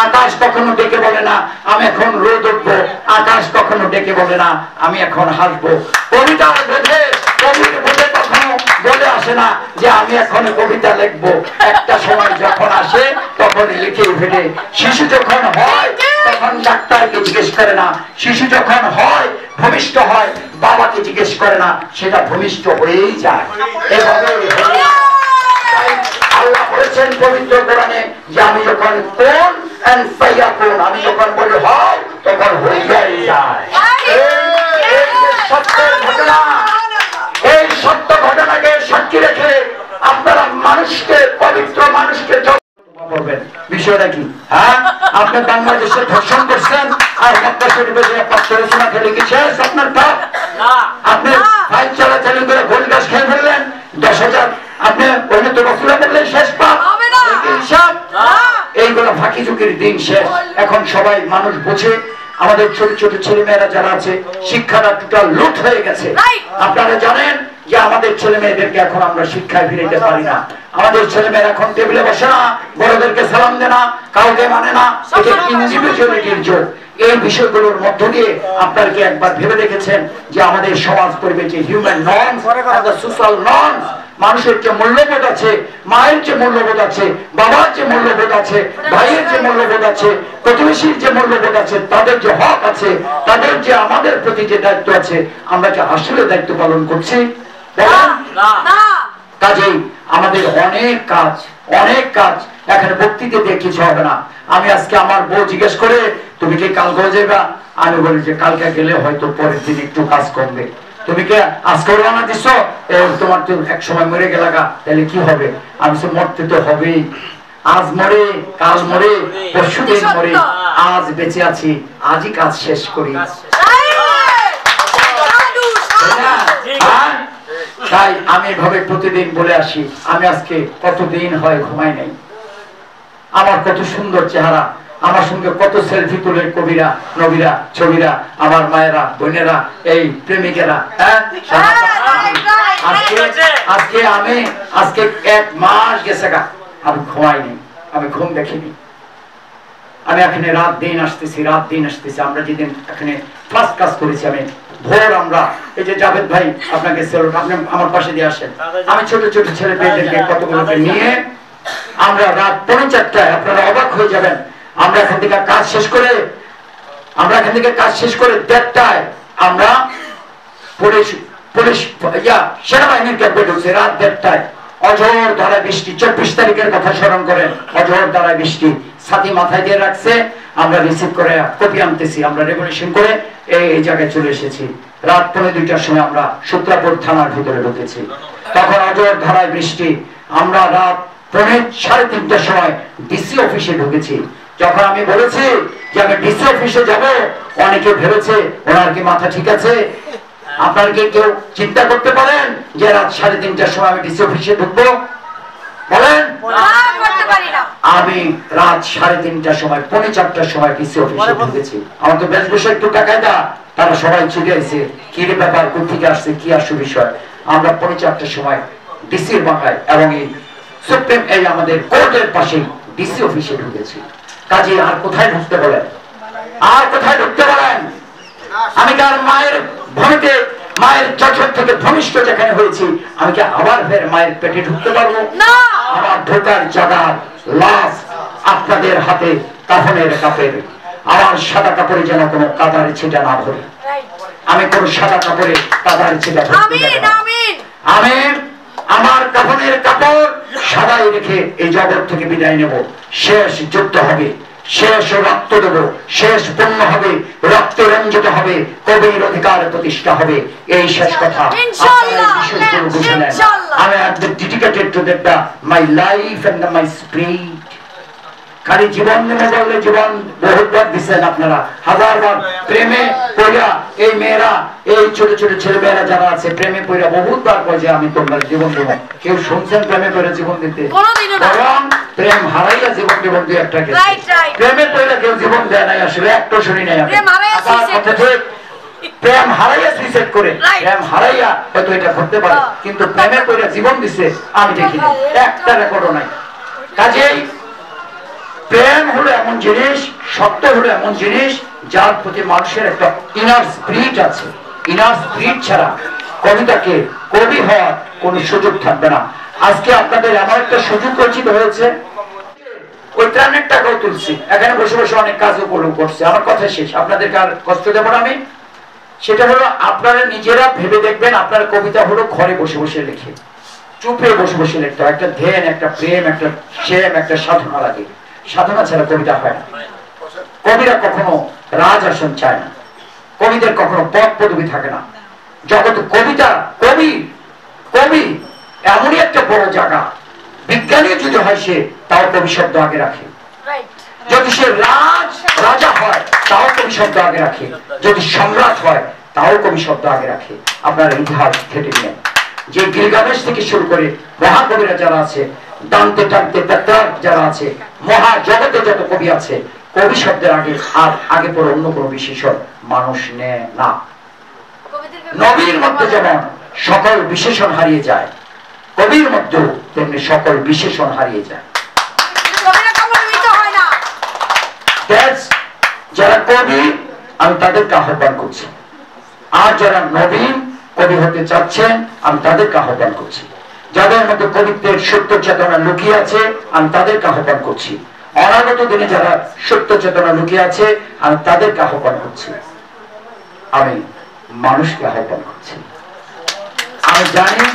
আকাশ কখনো ডেকে বলে না আমি এখন রোদ উঠবো, আকাশ কখনো ডেকে বলে না আমি এখন হাসবো। কবিতার বোধে কবির বোধে কখনো বলে আসে না যে আমি এখন কবিতা লিখবো, একটা সময় যখন আসে তখন লিখে ফেলে। শিশু যখন হয় তখন ডাক্তারকে জিজ্ঞেস করে না, শিশু যখন হয় ভূমিষ্ঠ হয় বাবাকে জিজ্ঞেস করে না, সেটা ভূমিষ্ঠ হয়েই যায়। এভাবে আল্লাহ বলেছেন পবিত্র কোরআনে যে আমি যখন কোন এন্ড ফায়াকুন, আমি যখন বলি হও তখন হয়ে যায়। এই সত্যের ঘটনা, এই সত্য ঘটনাকে সাক্ষী রেখে আপনারা মানুষকে, পবিত্র মানুষকে বলবেন বিষয়টা কি? হ্যাঁ, আপনি বাংলাদেশে ধর্ষণ করছেন আর মক্কা শরীফে যে পাত্ররচনা খেলে কি শেষ আপনার পাপ? আপনি ফাইল চালাচালি করে গোল গাছ খেয়ে ফেললেন 10,000, আপনি ওইনে তো রসুলা বললেন শেষ পাপ? হিসাব এইগুলো ফাঁকি ঝুঁকির দিন শেষ। এখন সবাই মানুষ বোঝে। আমাদের ছোট ছোট ছেলে মেয়েরা যারা আছে শিক্ষাটা টোটাল লুট হয়ে গেছে। আপনারা জানেন যে আমাদের ছেলে মেয়েদেরকে এখন আমরা শিক্ষায় ফিরাইতে পারি না। আমাদের ছেলে মেয়েরা এখন টেবিলে বসে না, বড়দেরকে সালাম দেয় না, কাউকে মানে না, এটা ইন্ডিভিজুয়ালিটির যোগ। এই বিষয়গুলোর মধ্য দিয়ে আপনারা কি একবার ভেবে দেখেছেন যে আমাদের সমাজ পরিবেশে human norms and the social norms, মানুষের যে মূল্যবোধ আছে, মায়ের যে মূল্যবোধ আছে, বাবার যে মূল্যবোধ আছে, ভাইয়ের যে মূল্যবোধ আছে, প্রতিবেশীর যে মূল্যবোধ আছে, তাদের যে হক আছে, তাদের যে আমাদের প্রতি যে দায়িত্ব আছে, আমরা কি আসলে দায়িত্ব পালন করছি? কাজেই আমাদের অনেক কাজ, অনেক কাজ। এখানে বক্তৃতা দিয়ে কিছু হবে না। আমি আজকে আমার বউ জিজ্ঞেস করে তুমি কি কালকে যাবা, আমি বলি যে কালকে গেলে হয়তো পরের দিন একটু কাজ কমবে। তুমি কি আজকে রান্না দিচ্ছ, তোমার তো এক সময় মরে গেলাগা, তাহলে কি হবে? আমি তো মরতে তো হবেই, আজ মরে কাল মরে পরশু দিন মরে, আজ বেঁচে আছি আজই কাজ শেষ করি। তাই আমি এভাবে প্রতিদিন বলে আসি, আমি আজকে কতদিন হয় ঘুমাই নাই। আমার কত সুন্দর চেহারা, আমার সঙ্গে কত সেলফি তুলে কবিরা, নবীরা, ছবিরা, আমার মায়েরা, বোনেরা, এই প্রেমিকেরা। আজকে আমি আজকে 1 মাস গেছে গা, আমি ঘুমাইনি, আমি ঘুম দেখিনি। আমি এখানে রাত দিন আসতেছি, রাত দিন আসতেছি। আমরা যেদিন এখানে ফার্স্ট কাজ করেছি, আমি ভোর, আমরা এই যে জাভেদ ভাই আপনাকে আপনি আমার পাশে দিয়ে আসেন, আমি ছোট ছোট ছেলে মেয়েদেরকে কতগুলোকে নিয়ে আমরা রাত 4:30টায়, আপনারা অবাক হয়ে যাবেন, আমরা এখান থেকে কাজ শেষ করে 1:30টায় আমরা পুলিশ সেনাবাহিনীর ক্যাম্পে ঢুকছি। রাত 1:30টায় অঝোর ধারায় বৃষ্টি, 24 তারিখের কথা স্মরণ করেন, অঝোর ধারায় বৃষ্টি, ছাতি মাথায় দিয়ে রাখছে, আমরা রিসিভ করে কপি আনতেছি, আমরা রেগুলেশন করে এই জায়গায় চলে এসেছি। রাত 2:45টার সময় আমরা সূত্রাপুর থানার ভিতরে ঢুকেছি, তখন অঝোর ধারায় বৃষ্টি। আমরা রাত 3:30টার সময় ডিসি অফিসে ঢুকেছি। যখন আমি বলেছি যে আমি ডিসি অফিসে যাব, অনেকে ভেবেছে ওনার কি মাথা ঠিক আছে? আপনারা কি কেউ চিন্তা করতে পারেন যে রাত 3:30টার সময় আমি ডিসি অফিসে ঢুকবো? বলেন। আমি রাত 3:30টার সময়, 4:45টার সময় ডিসি অফিসে ঢুকেছি। আমার তো বেশভূষা একটু টাকায়দা, তারা সবাই ছুটে আসছে, কি রে ব্যাপার, কোথেকে আসছে, কি আসু বিষয়। আমরা 4:45টার সময় ডিসির বাংলায় এবং এই সুপ্রিম এই আমাদের কোর্টের পাশে ডিসি অফিসে ঢুকেছি। কাজে আর কোথায় ঢুকতে বলেন? আর কোথায় ঢুকতে বলেন? আমি কি আর মায়ের ভূমিতে, মায়ের চোখের থেকে ভূমিষ্ঠ যেখানে হয়েছি, আমি কি আবার ফের মায়ের পেটে ঢুকতে পারবো? আমার ঢোকার জায়গা লাশ আপনাদের হাতে কাফনের কাপড়। আমার সাদা কাপড়ে যেন কোনো কাদার ছিটা না ধরে, আমি কোন সাদা কাপড়ে কাদার ছিটা ধরতে দেব না। আমি আমার কাফনের কাপড় সাদাই রেখে এই জগৎ থেকে বিদায় নেব। শেষ যুদ্ধ হবে, শেষ রক্ত দেব, শেষ পূর্ণ হবে, রক্তে রঞ্জিত হবে, কবির অধিকার প্রতিষ্ঠা হবে। এই শেষ কথা আমি dedicated to that my life and my spirit. খালি জীবন নেমে বললে জীবন বহুবার দিচ্ছেন আপনারা, হাজারবার প্রেমে পড়া এই মেয়েরা, এই ছোট ছোট ছেলে মেয়েরা যারা আছে প্রেমে পড়া বহুতবার কয় যে আমি তোমার জীবন দেবো। কেউ শুনছেন প্রেমে পড়ে জীবন দিতে? বরং প্রেম হারাইয়া জীবন দেবন দুই একটা ক্ষেত্রে। প্রেমে পড়ে কেউ জীবন দেয় নাই, আসলে একটা শুনি নাই আমি। প্রেম হারাইয়া সুইসাইড করে, প্রেম হারাইয়া হয়তো এটা করতে পারে, কিন্তু প্রেমে পড়ে জীবন দিছে আমি দেখিনি, একটা রেকর্ডও নাই। কাজেই প্রেম হলো এমন জিনিস, সত্য হলো এমন জিনিস যার প্রতি মানুষের একটা ইনার স্পিরিট আছে। ইনার স্পিরিট ছাড়া কবিতাকে কবি হওয়ার কোন সুযোগ থাকবে না। আজকে আপনাদের এমন একটা সুযোগ রচিত হয়েছে, ওই ত্রাণের টাকাও তুলছি, এখানে বসে বসে অনেক কাজও করছে। আমার কথা শেষ, আপনাদেরকে আর কষ্ট দেব না আমি। সেটা হলো আপনারা নিজেরা ভেবে দেখবেন, আপনার কবিতা হলো ঘরে বসে বসে লেখে, চুপে বসে বসে লিখতে হয়। একটা ধ্যান, একটা প্রেম, একটা সেম, একটা সাধনা লাগে। সাধনা ছাড়া কবিতা হয় না। কবিরা কখনো রাজ আসন চায় না, কবিদের কখনো পদ পদবি থাকে না। জগৎ কবিতা, কবি কবি এমনই একটা বড় জায়গা, বিজ্ঞানী যদি হয় সে তাও কবি শব্দ আগে রাখে, যদি সে রাজা হয় তাও কবি শব্দ আগে রাখে, যদি সম্রাট হয় তাও কবি শব্দ আগে রাখে। আপনার ইতিহাস ঘেটে নিয়ে যে গিলগামেশ থেকে শুরু করে মহাকবিরা যারা আছে, দান্তে টান্তে পেট্রার্ক যারা আছে, মহা জগতে যত কবি আছে, কবি শব্দের আগে আর আগে পরে অন্য কোনো বিশেষণ মানুষ নেয় না। নবীর মধ্যে যেমন সকল বিশেষণ হারিয়ে যায়, কবির মধ্যেও তেমনি সকল বিশেষণ হারিয়ে যায়। যারা কবি আমি তাদেরকে আহ্বান করছি, আর যারা নবীন কবি হতে চাচ্ছেন আমি তাদেরকে আহ্বান করছি। যাদের মধ্যে কবিত্বের সত্য চেতনা লুকিয়ে আছে আমি তাদেরকে আহ্বান করছি। অনাগত দিনে যারা সত্য চেতনা লুকিয়ে আছে আমি তাদেরকে আহ্বান করছি। আমি মানুষকে আহ্বান করছি। আমি জানি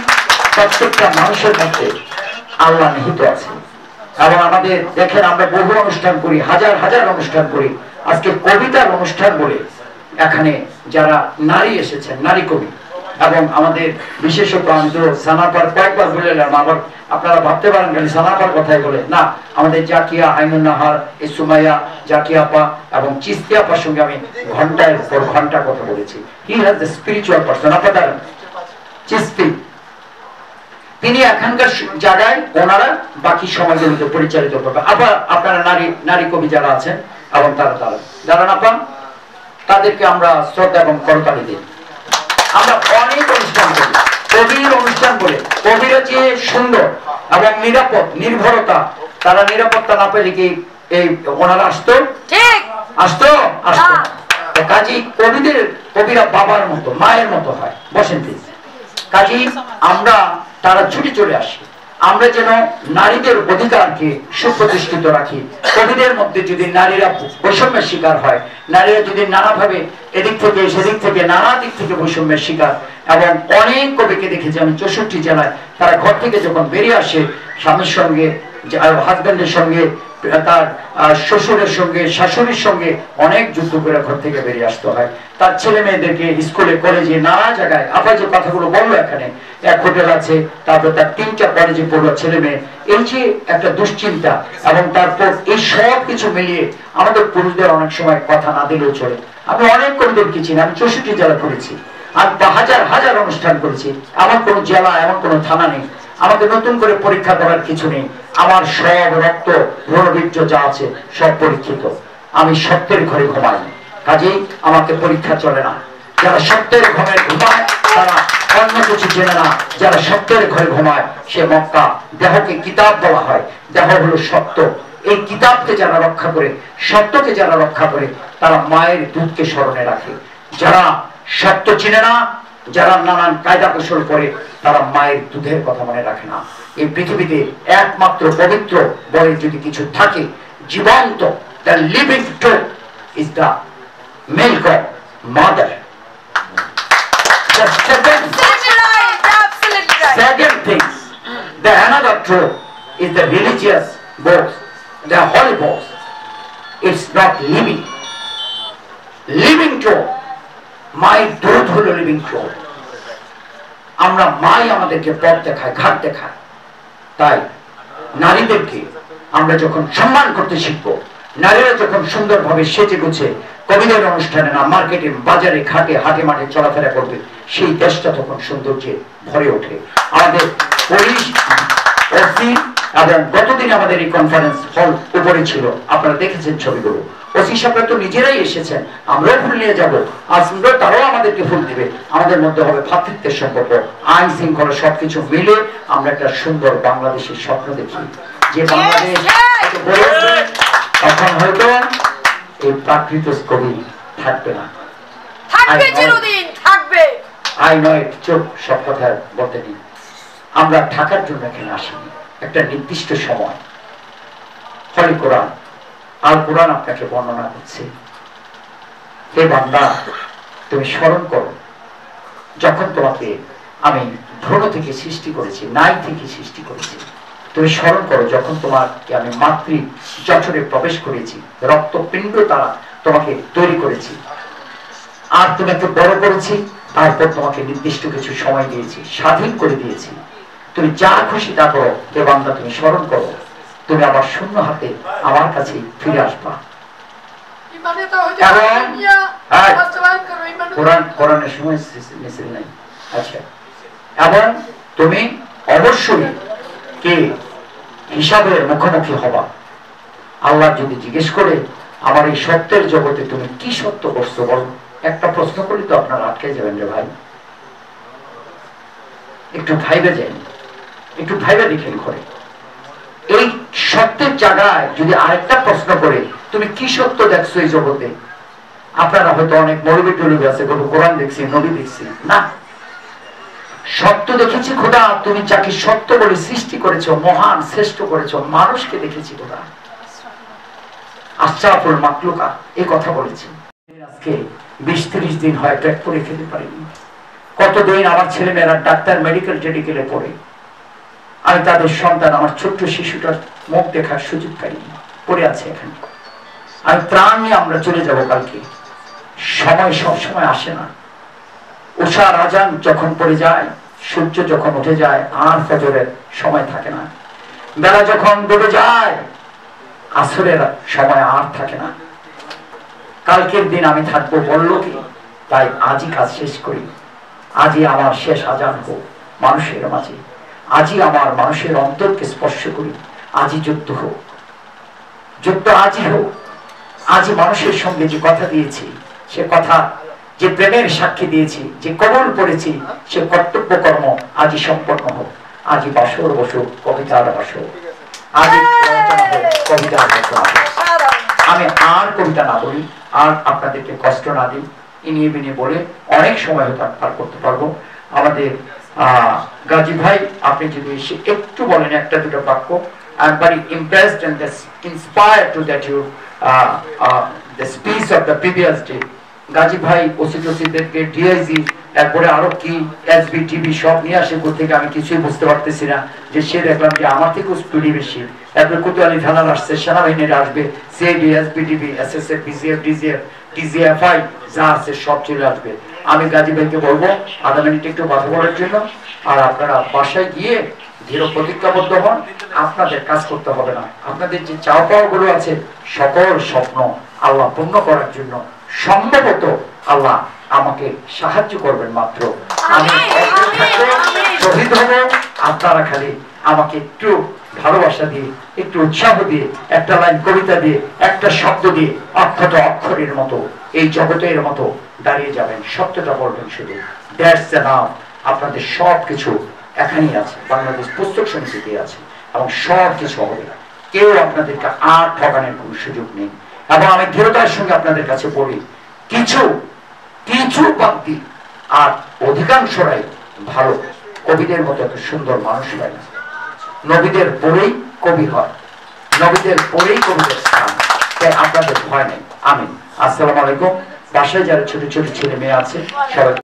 প্রত্যেকটা মানুষের মধ্যে আল্লাহ নিহিত আছে। এবং আমাদের দেখেন, আমরা বহু অনুষ্ঠান করি, হাজার হাজার অনুষ্ঠান করি। আজকে কবিতার অনুষ্ঠান বলে এখানে যারা নারী এসেছেন, নারী কবি, এবং আমাদের বিশেষত আমি তো সানাপার কয়েকবার বলে এলাম, আবার আপনারা ভাবতে পারেন খালি সানাপার কথাই বলে না, আমাদের জাকিয়া, আইনুন নাহার, সুমাইয়া, জাকিয়া আপা এবং চিস্তি আপার সঙ্গে আমি ঘন্টার পর ঘন্টা কথা বলেছি। He has the spiritual person. আপনাদের চিস্তি, তিনি এখানকার জায়গায় ওনারা বাকি সমাজগুলোকে পরিচালিত করবে। আবার আপনারা নারী কবি যারা আছেন এবং যারা না পান তাদেরকে আমরা শ্রদ্ধা এবং করতালি দিই। আমরা অনেক অনুষ্ঠান করি, কবির অনুষ্ঠান বলে কবিরা যে সুন্দর এবং নিরাপদ, নির্ভরতা, তারা নিরাপত্তা না পেলে কি এই ওনারা আসতো? আসতো। কাজী কবিরা বাবার মতো, মায়ের মতো হয়। বসেন প্লিজ। কাজী আমরা তারা ছুটে চলে আসি। আমরা যেন নারীদের অধিকারকে সুপ্রতিষ্ঠিত রাখি। কবিদের মধ্যে যদি নারীরা বৈষম্যের শিকার হয়, নারীরা যদি নানাভাবে এদিক থেকে সেদিক থেকে নানা দিক থেকে বৈষম্যের শিকার, এবং অনেক কবিকে দেখেছি আমি 64 জেলায়, তারা ঘর থেকে যখন বেরিয়ে আসে স্বামীর সঙ্গে, হাজব্যান্ডের সঙ্গে, তার শ্বশুরের সঙ্গে, শাশুড়ির সঙ্গে অনেক যুদ্ধ করে ঘর থেকে বেরিয়ে আসতে হয়। তার ছেলে মেয়েদেরকে স্কুলে, কলেজে, নানা জায়গায়, আবার যে কথাগুলো বললো এখানে, এক হোটেল আছে, তারপর তার 3টা কলেজে পড়লো ছেলে মেয়ে, এই যে একটা দুশ্চিন্তা, এবং তারপর এই সব কিছু মিলিয়ে আমাদের পুরুষদের অনেক সময় কথা না দিলেও চলে। আমি অনেক কবিদের কি চিনি, আমি 64 জেলা করেছি, আমি হাজার হাজার অনুষ্ঠান করেছি। আমার কোনো জেলা, এমন কোনো থানা নেই আমাকে নতুন করে পরীক্ষা করার কিছু নেই। আমার সব রক্ত ভ্রূণবীর্য যা আছে সব পরীক্ষিত। আমি সত্যের ঘরে ঘুমাই, কাজেই আমাকে পরীক্ষা চলে না। যারা সত্যের ঘরে ঘুমায় তারা অন্য কিছু চেনে না। যারা সত্যের ঘরে ঘুমায় সে মক্কা। দেহকে কিতাব বলা হয়, দেহ হলো সত্য। এই কিতাবকে যারা রক্ষা করে, সত্যকে যারা রক্ষা করে, তারা মায়ের দুধকে স্মরণে রাখে। যারা সত্য চিনে না, যারা নানান কায়দা কৌশল করে, তারা মায়ের দুধের কথা মনে রাখে না। এই পৃথিবীতে একমাত্র পবিত্র বলে যদি কিছু থাকে, জীবন্ত, the living truth is the milk of mother. The second thing, the another truth is the religious books, the holy books. It's not living. Living truth, মায়ের দুধ হলো লিভিং ট্রুথ। আমরা মাই আমাদেরকে পথ দেখায়, ঘাট দেখায়। তাই নারীদেরকে আমরা যখন সম্মান করতে শিখবো, নারীরা যখন সুন্দরভাবে সেজে গুছে কবিদের অনুষ্ঠানে না, মার্কেটে, বাজারে, ঘাটে, হাটে মাঠে চলাফেরা করবে, সেই দেশটা তখন সৌন্দর্যে ভরে ওঠে। আমাদের পুলিশ ওসি এবং গতদিন আমাদের এই কনফারেন্স হল উপরে ছিল, আপনারা দেখেছেন ছবিগুলো। ওসি সাহেবরা তো নিজেরাই এসেছেন, আমরাও ফুল নিয়ে যাবো, আসলে তারাও আমাদেরকে ফুল দিবে। আমাদের মধ্যে হবে ভ্রাতৃত্বের সম্পর্ক, আইন শৃঙ্খলা সবকিছু মিলে আমরা একটা সুন্দর বাংলাদেশের স্বপ্ন দেখি, যে বাংলাদেশ তখন হয়তো এই প্রাকৃত কবি থাকবে না, আই নয় চোখ সব কথা বলতে নেই। আমরা ঢাকার জন্য এখানে আসিনি, একটা নির্দিষ্ট সময় হলি কোরআন, আল কোরআন আপনাকে বর্ণনা করছে, হে বান্দা তুমি স্মরণ করো যখন তোমাকে আমি ভ্রূণ থেকে সৃষ্টি করেছি, নাই থেকে সৃষ্টি করেছি। তুমি স্মরণ করো যখন তোমাকে আমি মাতৃ জঠরে প্রবেশ করেছি, রক্তপিণ্ড দ্বারা তোমাকে তৈরি করেছি, আর তোমাকে বড় করেছি, তারপর তোমাকে নির্দিষ্ট কিছু সময় দিয়েছি, স্বাধীন করে দিয়েছি। তুমি যা খুশি তা করো, হে বান্দা তুমি স্মরণ করো, তুমি আবার শূন্য হাতে আমার কাছে ফিরে আসবা। কোরআনের সময় মিছিল নাই। আচ্ছা, এবং তুমি অবশ্যই কে হিসাবের মুখোমুখি হবা। আল্লাহ যদি জিজ্ঞেস করে আমার এই সত্যের জগতে তুমি কি সত্য করছো বলো, একটা প্রশ্ন করি তো আপনারা আটকে যাবেন রে ভাই, একটু ভাইবে যান, একটু ভাইবে দেখেন করে। এই সত্যের জায়গায় যদি আরেকটা প্রশ্ন করে তুমি কি সত্য দেখছো এই জগতে, আপনারা হয়তো অনেক মৌলবি টলবি আছে, কোনো কোরআন দেখছি, নবী দেখছি না, সত্য দেখেছি খোদা, তুমি যাকে সত্য বলে সৃষ্টি করেছো, মহান শ্রেষ্ঠ করেছো, মানুষকে দেখেছি খোদা, আশরাফুল মাখলুকা এই কথা বলেছি। আজকে 20-30 দিন হয় ট্র্যাক করে খেতে পারিনি, কতদিন আমার ছেলে মেয়েরা ডাক্তার মেডিকেল টেডিকেলে পড়ে, আমি তাদের সন্তান, আমার ছোট্ট শিশুটার মুখ দেখার সুযোগ পাইনি, পড়ে আছে এখানে। আমি ত্রাণ নিয়ে আমরা চলে যাব কালকে, সময় সব সময় আসে না। উষার আজান যখন পড়ে যায়, সূর্য যখন উঠে যায়, আর ফজরের সময় থাকে না। বেলা যখন ডুবে যায়, আসরের সময় আর থাকে না। কালকের দিন আমি থাকবো বললো কি, তাই আজই কাজ শেষ করি, আজই আমার শেষ আজান হোক মানুষের মাঝে, আজই আমার মানুষের অন্তরকে স্পর্শ করি, আজই যুদ্ধ হোক, যুদ্ধ আজই হোক, আজই মানুষের সঙ্গে যে কথা দিয়েছি, সে কথা, যে প্রেমের সাক্ষী দিয়েছি, যে কবল করেছি, সে কর্তব্য কর্ম আজই সম্পন্ন হোক। আজই বাসর বসুক, কবিতার বাসর, আজই কবিতার বাসর। আমি আর কবিতা না বলি, আর আপনাদেরকে কষ্ট না দিই, ইনিয়ে বিনিয়ে বলে অনেক সময় হয়তো পার করতে পারবো। আমাদের গাজী ভাই, আপনি যদি এসে একটু বলেন একটা দুটো বাক্য। I am very impressed and inspired to that you the speech of the previous day. Gazi ভাই ওসিদেরকে ডিআইজি, তারপরে আরো কি এসবি টিভি সব নিয়ে আসে কোথেকে আমি কিছুই বুঝতে পারতেছি না, যে সে দেখলাম যে আমার থেকেও স্পিডি বেশি। তারপরে কোতোয়ালি থানার আসছে, সেনাবাহিনীরা আসবে, CID, SB TV, SSF, VGF, DGF, DGFI যা আছে সব চলে আসবে। আমি গাজী ভাইকে বলবো আধা মিনিট একটু কথা বলার জন্য, আর আপনারা বাসায় গিয়ে দৃঢ় প্রতিজ্ঞাবদ্ধ হন, আপনাদের কাজ করতে হবে না, আপনাদের যে চাওয়া পাওয়া গুলো আছে সকল স্বপ্ন আল্লাহ পূর্ণ করার জন্য সম্ভবত আল্লাহ আমাকে সাহায্য করবেন মাত্র। আমি শহীদ হব, আপনারা খালি আমাকে একটু ভালোবাসা দিয়ে, একটু উৎসাহ দিয়ে, একটা লাইন কবিতা দিয়ে, একটা শব্দ দিয়ে, অক্ষত অক্ষরের মতো এই জগতের মতো দাঁড়িয়ে যাবেন, সত্যটা বলবেন শুধু, দ্যাটস এনাফ। আপনাদের সব কিছু এখানেই আছে, বাংলাদেশ পুস্তক সমিতিতে আছে, এবং সব কিছু হবে, কেউ আপনাদেরকে আর ঠকানোর কোনো সুযোগ নেই। এবং আমি দৃঢ়তার সঙ্গে আপনাদের কাছে বলি, কিছু কিছু বাদ দিই, আর অধিকাংশরাই ভালো, কবিদের মতো এত সুন্দর মানুষ হয় না। নবীদের পরেই কবি হয়, নবীদের পরেই কবিদের স্থান, তাই আপনাদের ভয় নেই। আমিন। আসসালামু আলাইকুম। বাসায় যারা ছোট ছোট ছেলে মেয়ে আছে সবাই